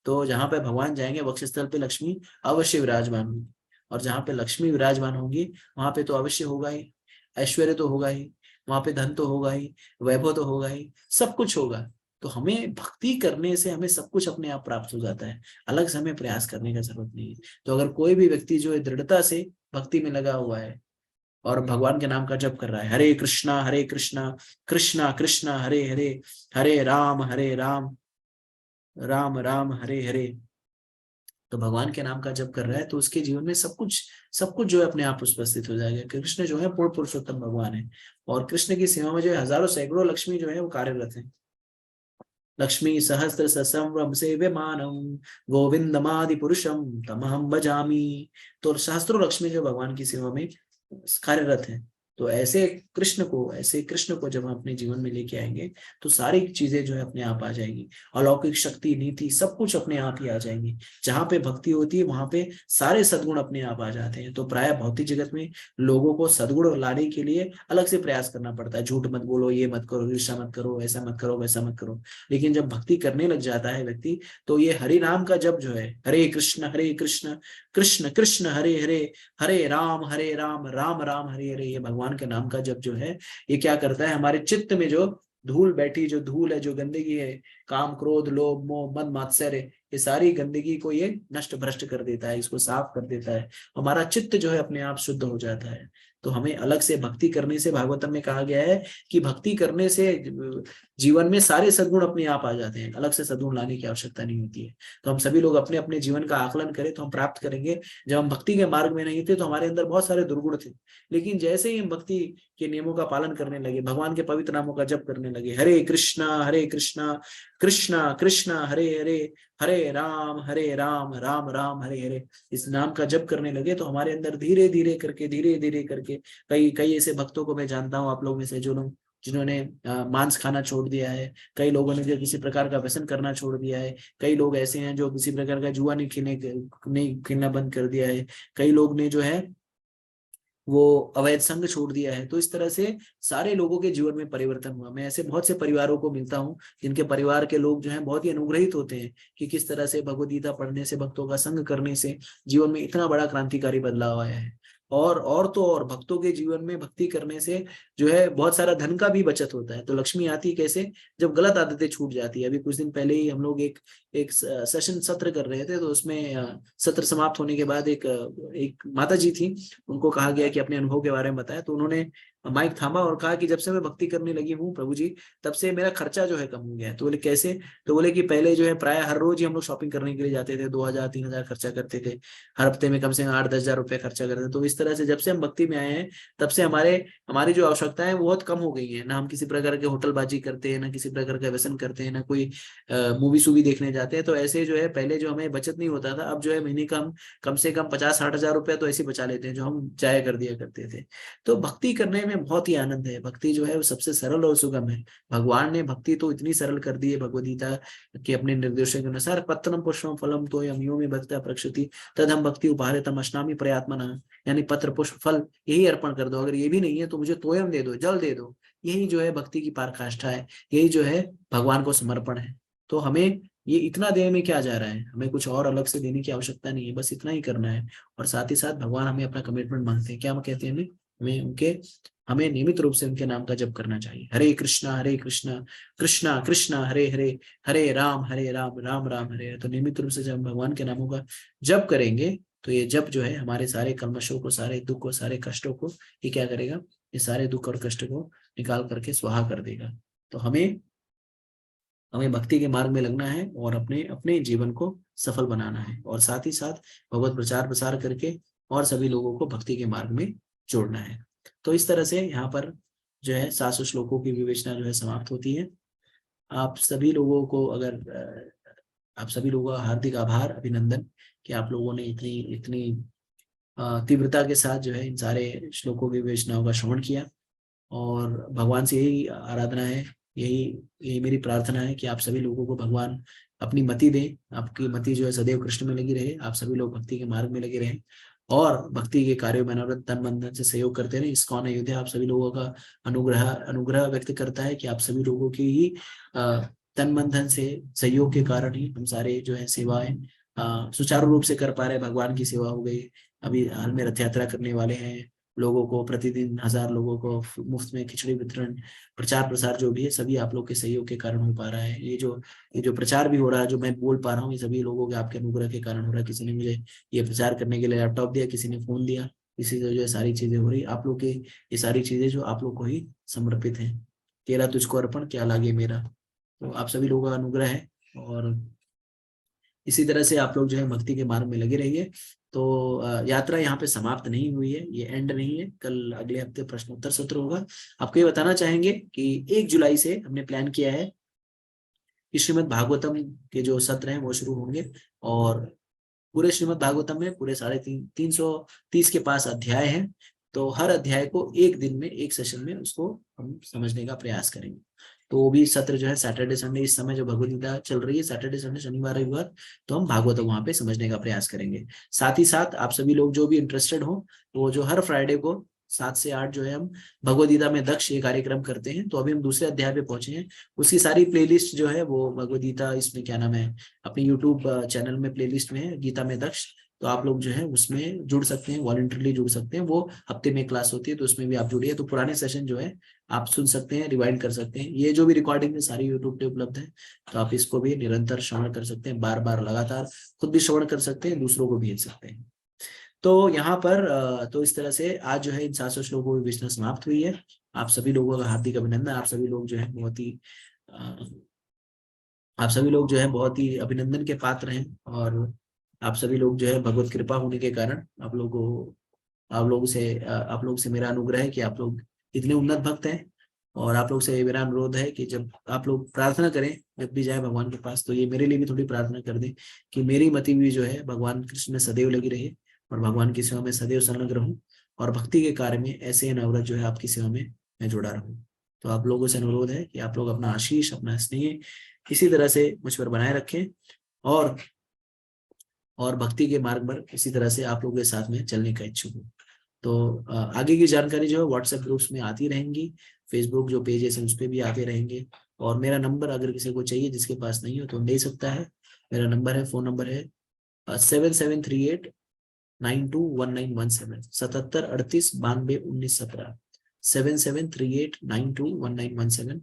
तो जहां पे भगवान जाएंगे वक्षस्थल पे लक्ष्मी अवश्य विराजमान होगी, और जहां पे लक्ष्मी विराजमान होंगी वहां पे तो अवश्य होगा ही ऐश्वर्य, तो होगा ही वहां पे, धन तो होगा ही, वैभव तो होगा ही, सब कुछ होगा। तो हमें भक्ति करने से हमें सब कुछ अपने आप प्राप्त हो जाता है, अलग से हमें प्रयास करने का जरूरत नहीं है। तो अगर कोई भी व्यक्ति जो है दृढ़ता से भक्ति में लगा हुआ है और भगवान के नाम का जप कर रहा है, हरे कृष्णा कृष्णा कृष्णा हरे हरे, हरे राम राम राम हरे हरे, तो भगवान के नाम का जप कर रहा है, तो उसके जीवन में सब कुछ जो है अपने आप उपस्थित हो जाएगा। कृष्ण जो है पूर्ण पुरुषोत्तम भगवान है, और कृष्ण की सेवा में जो है हजारों सैकड़ों लक्ष्मी जो है वो कार्यरत है। लक्ष्मी सहस्त्र संवृम सेव्यमानम गोविंदमादि पुरुषम तमहम भजामी। तो सहस्त्रों लक्ष्मी जो भगवान की सेवा में कार्यरत है। तो ऐसे कृष्ण को जब हम अपने जीवन में लेके आएंगे, तो सारी चीजें जो है अपने आप आ जाएंगी। अलौकिक शक्ति, नीति, सब कुछ अपने आप ही आ जाएंगी। जहां पे भक्ति होती है वहां पे सारे सद्गुण अपने आप आ जाते हैं। तो प्राय भौतिक जगत में लोगों को सद्गुण लाने के लिए अलग से प्रयास करना पड़ता है, झूठ मत बोलो, ये मत करो, ईर्ष्या मत करो, ऐसा मत करो, वैसा मत करो। लेकिन जब भक्ति करने लग जाता है व्यक्ति, तो ये हरि नाम का जप जो है, हरे कृष्ण कृष्ण कृष्ण हरे हरे, हरे राम राम राम हरे हरे, ये भगवान के नाम का जप जो है, ये क्या करता है, हमारे चित्त में जो धूल बैठी, जो धूल है, जो गंदगी है, काम क्रोध लोभ मोह मद मात्सर्य, ये सारी गंदगी को ये नष्ट भ्रष्ट कर देता है, इसको साफ कर देता है। हमारा चित्त जो है अपने आप शुद्ध हो जाता है। तो हमें अलग से भक्ति करने से, भागवतम में कहा गया है कि भक्ति करने से जीवन में सारे सद्गुण अपने आप आ जाते हैं, अलग से सद्गुण लाने की आवश्यकता नहीं होती है। तो हम सभी लोग अपने अपने जीवन का आकलन करें तो हम प्राप्त करेंगे। जब हम भक्ति के मार्ग में नहीं थे तो हमारे अंदर बहुत सारे दुर्गुण थे, लेकिन जैसे ही हम भक्ति के नियमों का पालन करने लगे, भगवान के पवित्र नामों का जप करने लगे, हरे कृष्णा कृष्णा कृष्णा हरे हरे, हरे राम राम राम हरे हरे, इस नाम का जप करने लगे, तो हमारे अंदर धीरे धीरे करके कई कई ऐसे भक्तों को मैं जानता हूँ, आप लोग में से, जो लोग जिन्होंने मांस खाना छोड़ दिया है, कई लोगों ने जो किसी प्रकार का व्यसन करना छोड़ दिया है, कई लोग ऐसे हैं जो किसी प्रकार का जुआ नहीं खेलना बंद कर दिया है, कई लोग ने जो है वो अवैध संग छोड़ दिया है। तो इस तरह से सारे लोगों के जीवन में परिवर्तन हुआ। मैं ऐसे बहुत से परिवारों को मिलता हूँ जिनके परिवार के लोग जो हैं बहुत ही अनुग्रहित होते हैं कि किस तरह से भगवद गीता पढ़ने से, भक्तों का संग करने से जीवन में इतना बड़ा क्रांतिकारी बदलाव आया है। और तो और भक्तों के जीवन में भक्ति करने से जो है बहुत सारा धन का भी बचत होता है। तो लक्ष्मी आती कैसे, जब गलत आदतें छूट जाती है। अभी कुछ दिन पहले ही हम लोग एक सेशन सत्र कर रहे थे, तो उसमें सत्र समाप्त होने के बाद एक माता जी थी, उनको कहा गया कि अपने अनुभव के बारे में बताया। तो उन्होंने माइक थामा और कहा कि जब से मैं भक्ति करने लगी हूँ प्रभु जी, तब से मेरा खर्चा जो है कम हो गया है। तो बोले कैसे? तो बोले कि पहले जो है प्राय हर रोज ही हम लोग शॉपिंग करने के लिए जाते थे, 2000 3000 खर्चा करते थे, हर हफ्ते में कम से कम 8 10 हजार रुपये खर्चा करते थे। तो इस तरह से जब से हम भक्ति में आए हैं, तब से हमारी जो आवश्यकताएं हैं वो बहुत कम हो गई है। ना हम किसी प्रकार के होटलबाजी करते हैं, ना किसी प्रकार का व्यसन करते हैं, ना कोई मूवी सूवी देखने जाते हैं। तो ऐसे जो है पहले जो हमें बचत नहीं होता था, अब जो है महीने का हम कम से कम 50 60 हजार रुपया तो ऐसे बचा लेते हैं, जो हम जाया कर दिया करते थे। तो भक्ति करने में बहुत ही आनंद है। भक्ति जो है वो सबसे सरल और सुगम है। भगवान ने भक्ति तो इतनी सरल कर दी है भगवद गीता के अपने निर्देशों के अनुसार, पत्रम पुष्पम फलम तो यमियो में भक्ता प्रक्षति तद हम भक्ति उपहारे तम अश्नामी प्रयात्मना, यानी पत्र पुष्प फल यही अर्पण कर दो, अगर ये भी नहीं है तो मुझे तोयम दे दो, जल दे दो। यही जो है भक्ति की पराकाष्ठा है, यही जो है भगवान को समर्पण है। तो हमें ये इतना देने में क्या जा रहा है, हमें कुछ और अलग से देने की आवश्यकता नहीं है, बस इतना ही करना है। और साथ ही साथ भगवान हमें अपना कमिटमेंट मांगते हैं, क्या हम कहते हैं, हमें नियमित रूप से उनके नाम का जप करना चाहिए। हरे कृष्णा कृष्णा कृष्णा हरे हरे, हरे राम राम राम हरे हरे। तो नियमित रूप से जब हम भगवान के नामों का जप करेंगे, तो ये जप जो है हमारे सारे कल्मशों को, सारे दुख को, सारे कष्टों को ये क्या करेगा, ये सारे दुख और कष्ट को निकाल करके स्वाहा कर देगा। तो हमें हमें भक्ति के मार्ग में लगना है और अपने अपने जीवन को सफल बनाना है, और साथ ही साथ भगवत प्रचार प्रसार करके और सभी लोगों को भक्ति के मार्ग में जोड़ना है। तो इस तरह से यहाँ पर जो है 700 श्लोकों की विवेचना जो है समाप्त होती है। आप सभी लोगों को आप सभी लोगों का हार्दिक आभार, अभिनंदन कि आप लोगों ने इतनी इतनी तीव्रता के साथ जो है इन सारे श्लोकों की विवेचनाओं का श्रवण किया। और भगवान से यही आराधना है, यही यही मेरी प्रार्थना है कि आप सभी लोगों को भगवान अपनी मति दें, आपकी मति जो है सदैव कृष्ण में लगी रहे, आप सभी लोग भक्ति के मार्ग में लगे रहें और भक्ति के कार्यों में अनवरत तन मन धन से सहयोग करते रहे। इस्कॉन अयोध्या आप सभी लोगों का अनुग्रह अनुग्रह व्यक्त करता है कि आप सभी लोगों की ही तन मन धन से सहयोग के कारण ही हम सारे जो है सेवाएं सुचारू रूप से कर पा रहे। भगवान की सेवा हो गई, अभी हाल में रथ यात्रा करने वाले हैं, लोगों को प्रतिदिन 1000 लोगों को मुफ्त में खिचड़ी वितरण, प्रचार प्रसार जो भी है सभी आप लोग के सहयोग के कारण हो पा रहा है। ये जो प्रचार भी हो रहा है, जो मैं बोल पा रहा हूँ, ये सभी लोगों के आपके अनुग्रह के कारण हो रहा है। किसी ने मुझे ये प्रचार करने के लिए लैपटॉप दिया, किसी ने फोन दिया, इसी से जो है सारी चीजें हो रही आप लोग के, ये सारी चीजें जो आप लोग को ही समर्पित है। तेरा तुझको अर्पण क्या लागे मेरा, तो आप सभी लोगों का अनुग्रह है। और इसी तरह से आप लोग जो है भक्ति के मार्ग में लगे रहिए। तो यात्रा यहाँ पे समाप्त नहीं हुई है, ये एंड नहीं है। कल अगले हफ्ते प्रश्नोत्तर सत्र होगा। आपको ये बताना चाहेंगे कि 1 जुलाई से हमने प्लान किया है कि श्रीमद् भागवतम के जो सत्र हैं वो शुरू होंगे, और पूरे श्रीमद् भागवतम में पूरे 330 के पास अध्याय हैं। तो हर अध्याय को एक दिन में, एक सेशन में उसको हम समझने का प्रयास करेंगे। तो वो भी सत्र जो है सैटरडे संडे, इस समय जो भगवद गीता चल रही है सैटरडे संडे शनिवार रविवार, तो हम भागवत वहां पे समझने का प्रयास करेंगे। साथ ही साथ आप सभी लोग जो भी इंटरेस्टेड हो, वो जो हर फ्राइडे को 7 से 8 जो है हम भगवद गीता में दक्ष ये कार्यक्रम करते हैं। तो अभी हम दूसरे अध्याय पे पहुंचे हैं, उसकी सारी प्लेलिस्ट जो है वो भगवद गीता, इसमें क्या नाम है, अपने यूट्यूब चैनल में प्लेलिस्ट में है गीता में दक्ष। तो आप लोग जो है उसमें जुड़ सकते हैं, वॉलंटरली जुड़ सकते हैं। वो हफ्ते में क्लास होती है, तो उसमें भी आप जुड़िए। तो पुराने सेशन जो है आप सुन सकते हैं, रिवाइंड कर सकते हैं। ये जो भी रिकॉर्डिंग है सारी यूट्यूब पे उपलब्ध है, तो आप इसको भी निरंतर श्रवण कर सकते हैं, बार बार लगातार खुद भी श्रवण कर सकते हैं, दूसरों को भेज सकते हैं। तो यहाँ पर तो इस तरह से आज जो है इन 700 श्लोकों की विवेचना समाप्त हुई है। आप सभी लोगों का हार्दिक अभिनंदन। आप सभी लोग जो है बहुत ही आप सभी लोग जो है बहुत ही अभिनंदन के पात्र हैं। और आप सभी लोग जो है भगवत कृपा होने के कारण आप लोग से मेरा अनुग्रह है कि आप लोग इतने उन्नत भक्त हैं। और आप लोग से मेरा अनुरोध है कि जब आप लोग प्रार्थना करें, जब भी जाए भगवान के पास, तो ये मेरे लिए भी थोड़ी प्रार्थना कर दें कि मेरी मति भी जो है भगवान कृष्ण में सदैव लगी रहे, और भगवान की सेवा में सदैव संलग्न रहूं, और भक्ति के कार्य में ऐसे अनवरत जो है आपकी सेवा में मैं जुड़ा रहूं। तो आप लोगों से अनुरोध है कि आप लोग अपना आशीष, अपना स्नेह इसी तरह से मुझ पर बनाए रखें, और भक्ति के मार्ग पर इसी तरह से आप लोगों के साथ में चलने का इच्छुक हूँ। तो आगे की जानकारी जो है व्हाट्सएप ग्रुप्स में आती रहेंगी, फेसबुक जो पेजेस है उस पर भी आते रहेंगे। और मेरा नंबर अगर किसी को चाहिए, जिसके पास नहीं हो तो दे सकता है। मेरा नंबर है, फोन नंबर है 7738921917, 7738921917, 7738921917।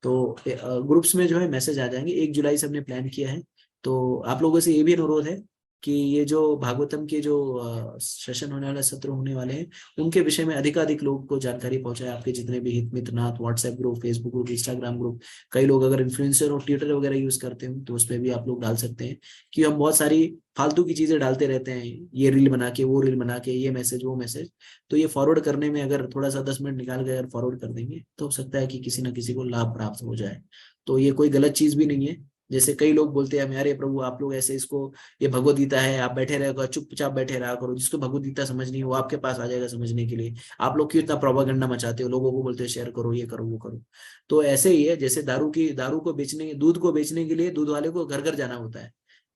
तो ग्रुप्स में जो है मैसेज आ जाएंगे। 1 जुलाई से हमने प्लान किया है। तो आप लोगों से ये भी अनुरोध है कि ये जो भागवतम के जो सेशन होने वाले, सत्र होने वाले हैं, उनके विषय में अधिकाधिक लोगों को जानकारी पहुंचाए। आपके जितने भी हित मित्र नाथ, WhatsApp group, Facebook group, Instagram group, कई लोग अगर इन्फ्लुएंसर और ट्विटर वगैरह यूज करते हैं तो उस पर भी आप लोग डाल सकते हैं कि हम बहुत सारी फालतू की चीजें डालते रहते हैं, ये रील बना के, वो रील बना के, ये मैसेज वो मैसेज। तो ये फॉरवर्ड करने में अगर थोड़ा सा 10 मिनट निकाल के अगर फॉरवर्ड कर देंगे तो हो सकता है कि किसी ना किसी को लाभ प्राप्त हो जाए। तो ये कोई गलत चीज भी नहीं है। जैसे कई लोग बोलते हैं, अरे प्रभु आप लोग ऐसे इसको, ये भगवत गीता है, आप बैठे रहो, चुपचाप बैठे रहा करो, जिसको भगवत गीता समझनी है वो आपके पास आ जाएगा समझने के लिए। आप लोग क्यों इतना प्रोपागेंडा मचाते हो, लोगों को बोलते हो शेयर करो, ये करो वो करो। तो ऐसे ही है, जैसे दारू को बेचने, दूध को बेचने के लिए दूध वाले को घर घर जाना होता है,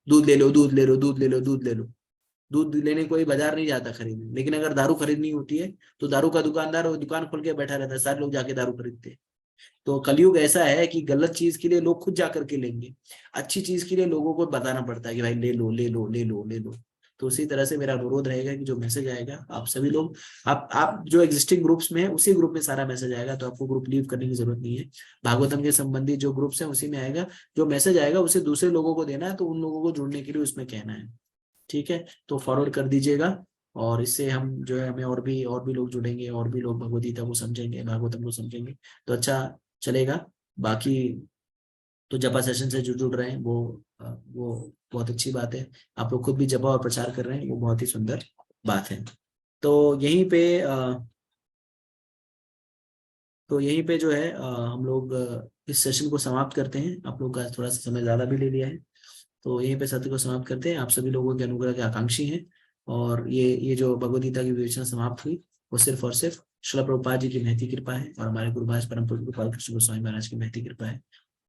दूध ले लो, दूध ले लो, दूध ले लो, दूध ले लो। दूध लेने कोई बाजार नहीं जाता खरीदने। लेकिन अगर दारू खरीदनी होती है तो दारू का दुकानदार वो दुकान खोल के बैठा रहता है, सारे लोग जाके दारू खरीदते हैं। तो कलयुग ऐसा है कि गलत चीज के लिए लोग खुद जा करके लेंगे, अच्छी चीज के लिए लोगों को बताना पड़ता है कि भाई ले लो, ले लो, ले लो, ले लो। तो उसी तरह से मेरा अनुरोध रहेगा कि जो मैसेज आएगा आप सभी लोग, आप जो एग्जिस्टिंग ग्रुप्स में है उसी ग्रुप में सारा मैसेज आएगा, तो आपको ग्रुप लीव करने की जरूरत नहीं है। भागवतम के संबंधित जो ग्रुप्स हैं उसी में आएगा। जो मैसेज आएगा उसे दूसरे लोगों को देना है, तो उन लोगों को जुड़ने के लिए उसमें कहना है। ठीक है, तो फॉरवर्ड कर दीजिएगा। और इससे हम जो है, हमें और भी लोग जुड़ेंगे, और भी लोग भगवद गीता को समझेंगे, भागवतम को समझेंगे, तो अच्छा चलेगा। बाकी तो जपा सेशन से जो जुड़ रहे हैं वो बहुत अच्छी बात है। आप लोग खुद भी जपा और प्रचार कर रहे हैं, वो बहुत ही सुंदर बात है। तो यहीं पे जो है हम लोग इस सेशन को समाप्त करते हैं। आप लोग का थोड़ा सा समय ज्यादा भी ले लिया है, तो यहीं पे सत्र को समाप्त करते हैं। आप सभी लोगों के अनुग्रह के आकांक्षी हैं, और ये जो भगवद गीता की विवेचना समाप्त हुई वो सिर्फ और सिर्फ श्रील प्रभुपाद जी की महती कृपा है और हमारे गुरुभाष परम पूज्य गोपाल कृष्ण गोस्वामी महाराज की महती कृपा है,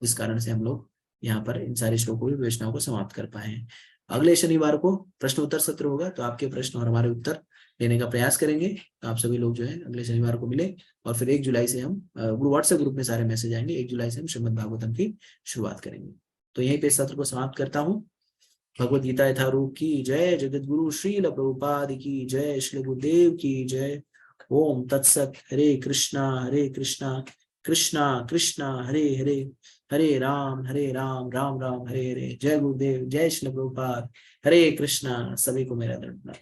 जिस कारण से हम लोग यहाँ पर इन सारे श्लोकों की विवेचनाओं को समाप्त कर पाए हैं। अगले शनिवार को प्रश्नोत्तर सत्र होगा, तो आपके प्रश्न और हमारे उत्तर लेने का प्रयास करेंगे। तो आप सभी लोग जो है अगले शनिवार को मिले, और फिर 1 जुलाई से हम व्हाट्सएप ग्रुप में सारे मैसेज आएंगे। 1 जुलाई से हम श्रीमद् भागवतम की शुरुआत करेंगे। तो यहीं पे सत्र को समाप्त करता हूँ। भगवद गीता यथारूप की जय, जगत गुरु श्रील प्रभुपाद की जय, श्री गुरुदेव की जय। ओम तत्सत। हरे कृष्णा कृष्णा कृष्णा हरे हरे, हरे राम राम राम हरे हरे। जय गुरुदेव, जय श्री प्रभुपाद। हरे कृष्णा। सभी को मेरा दंडवत।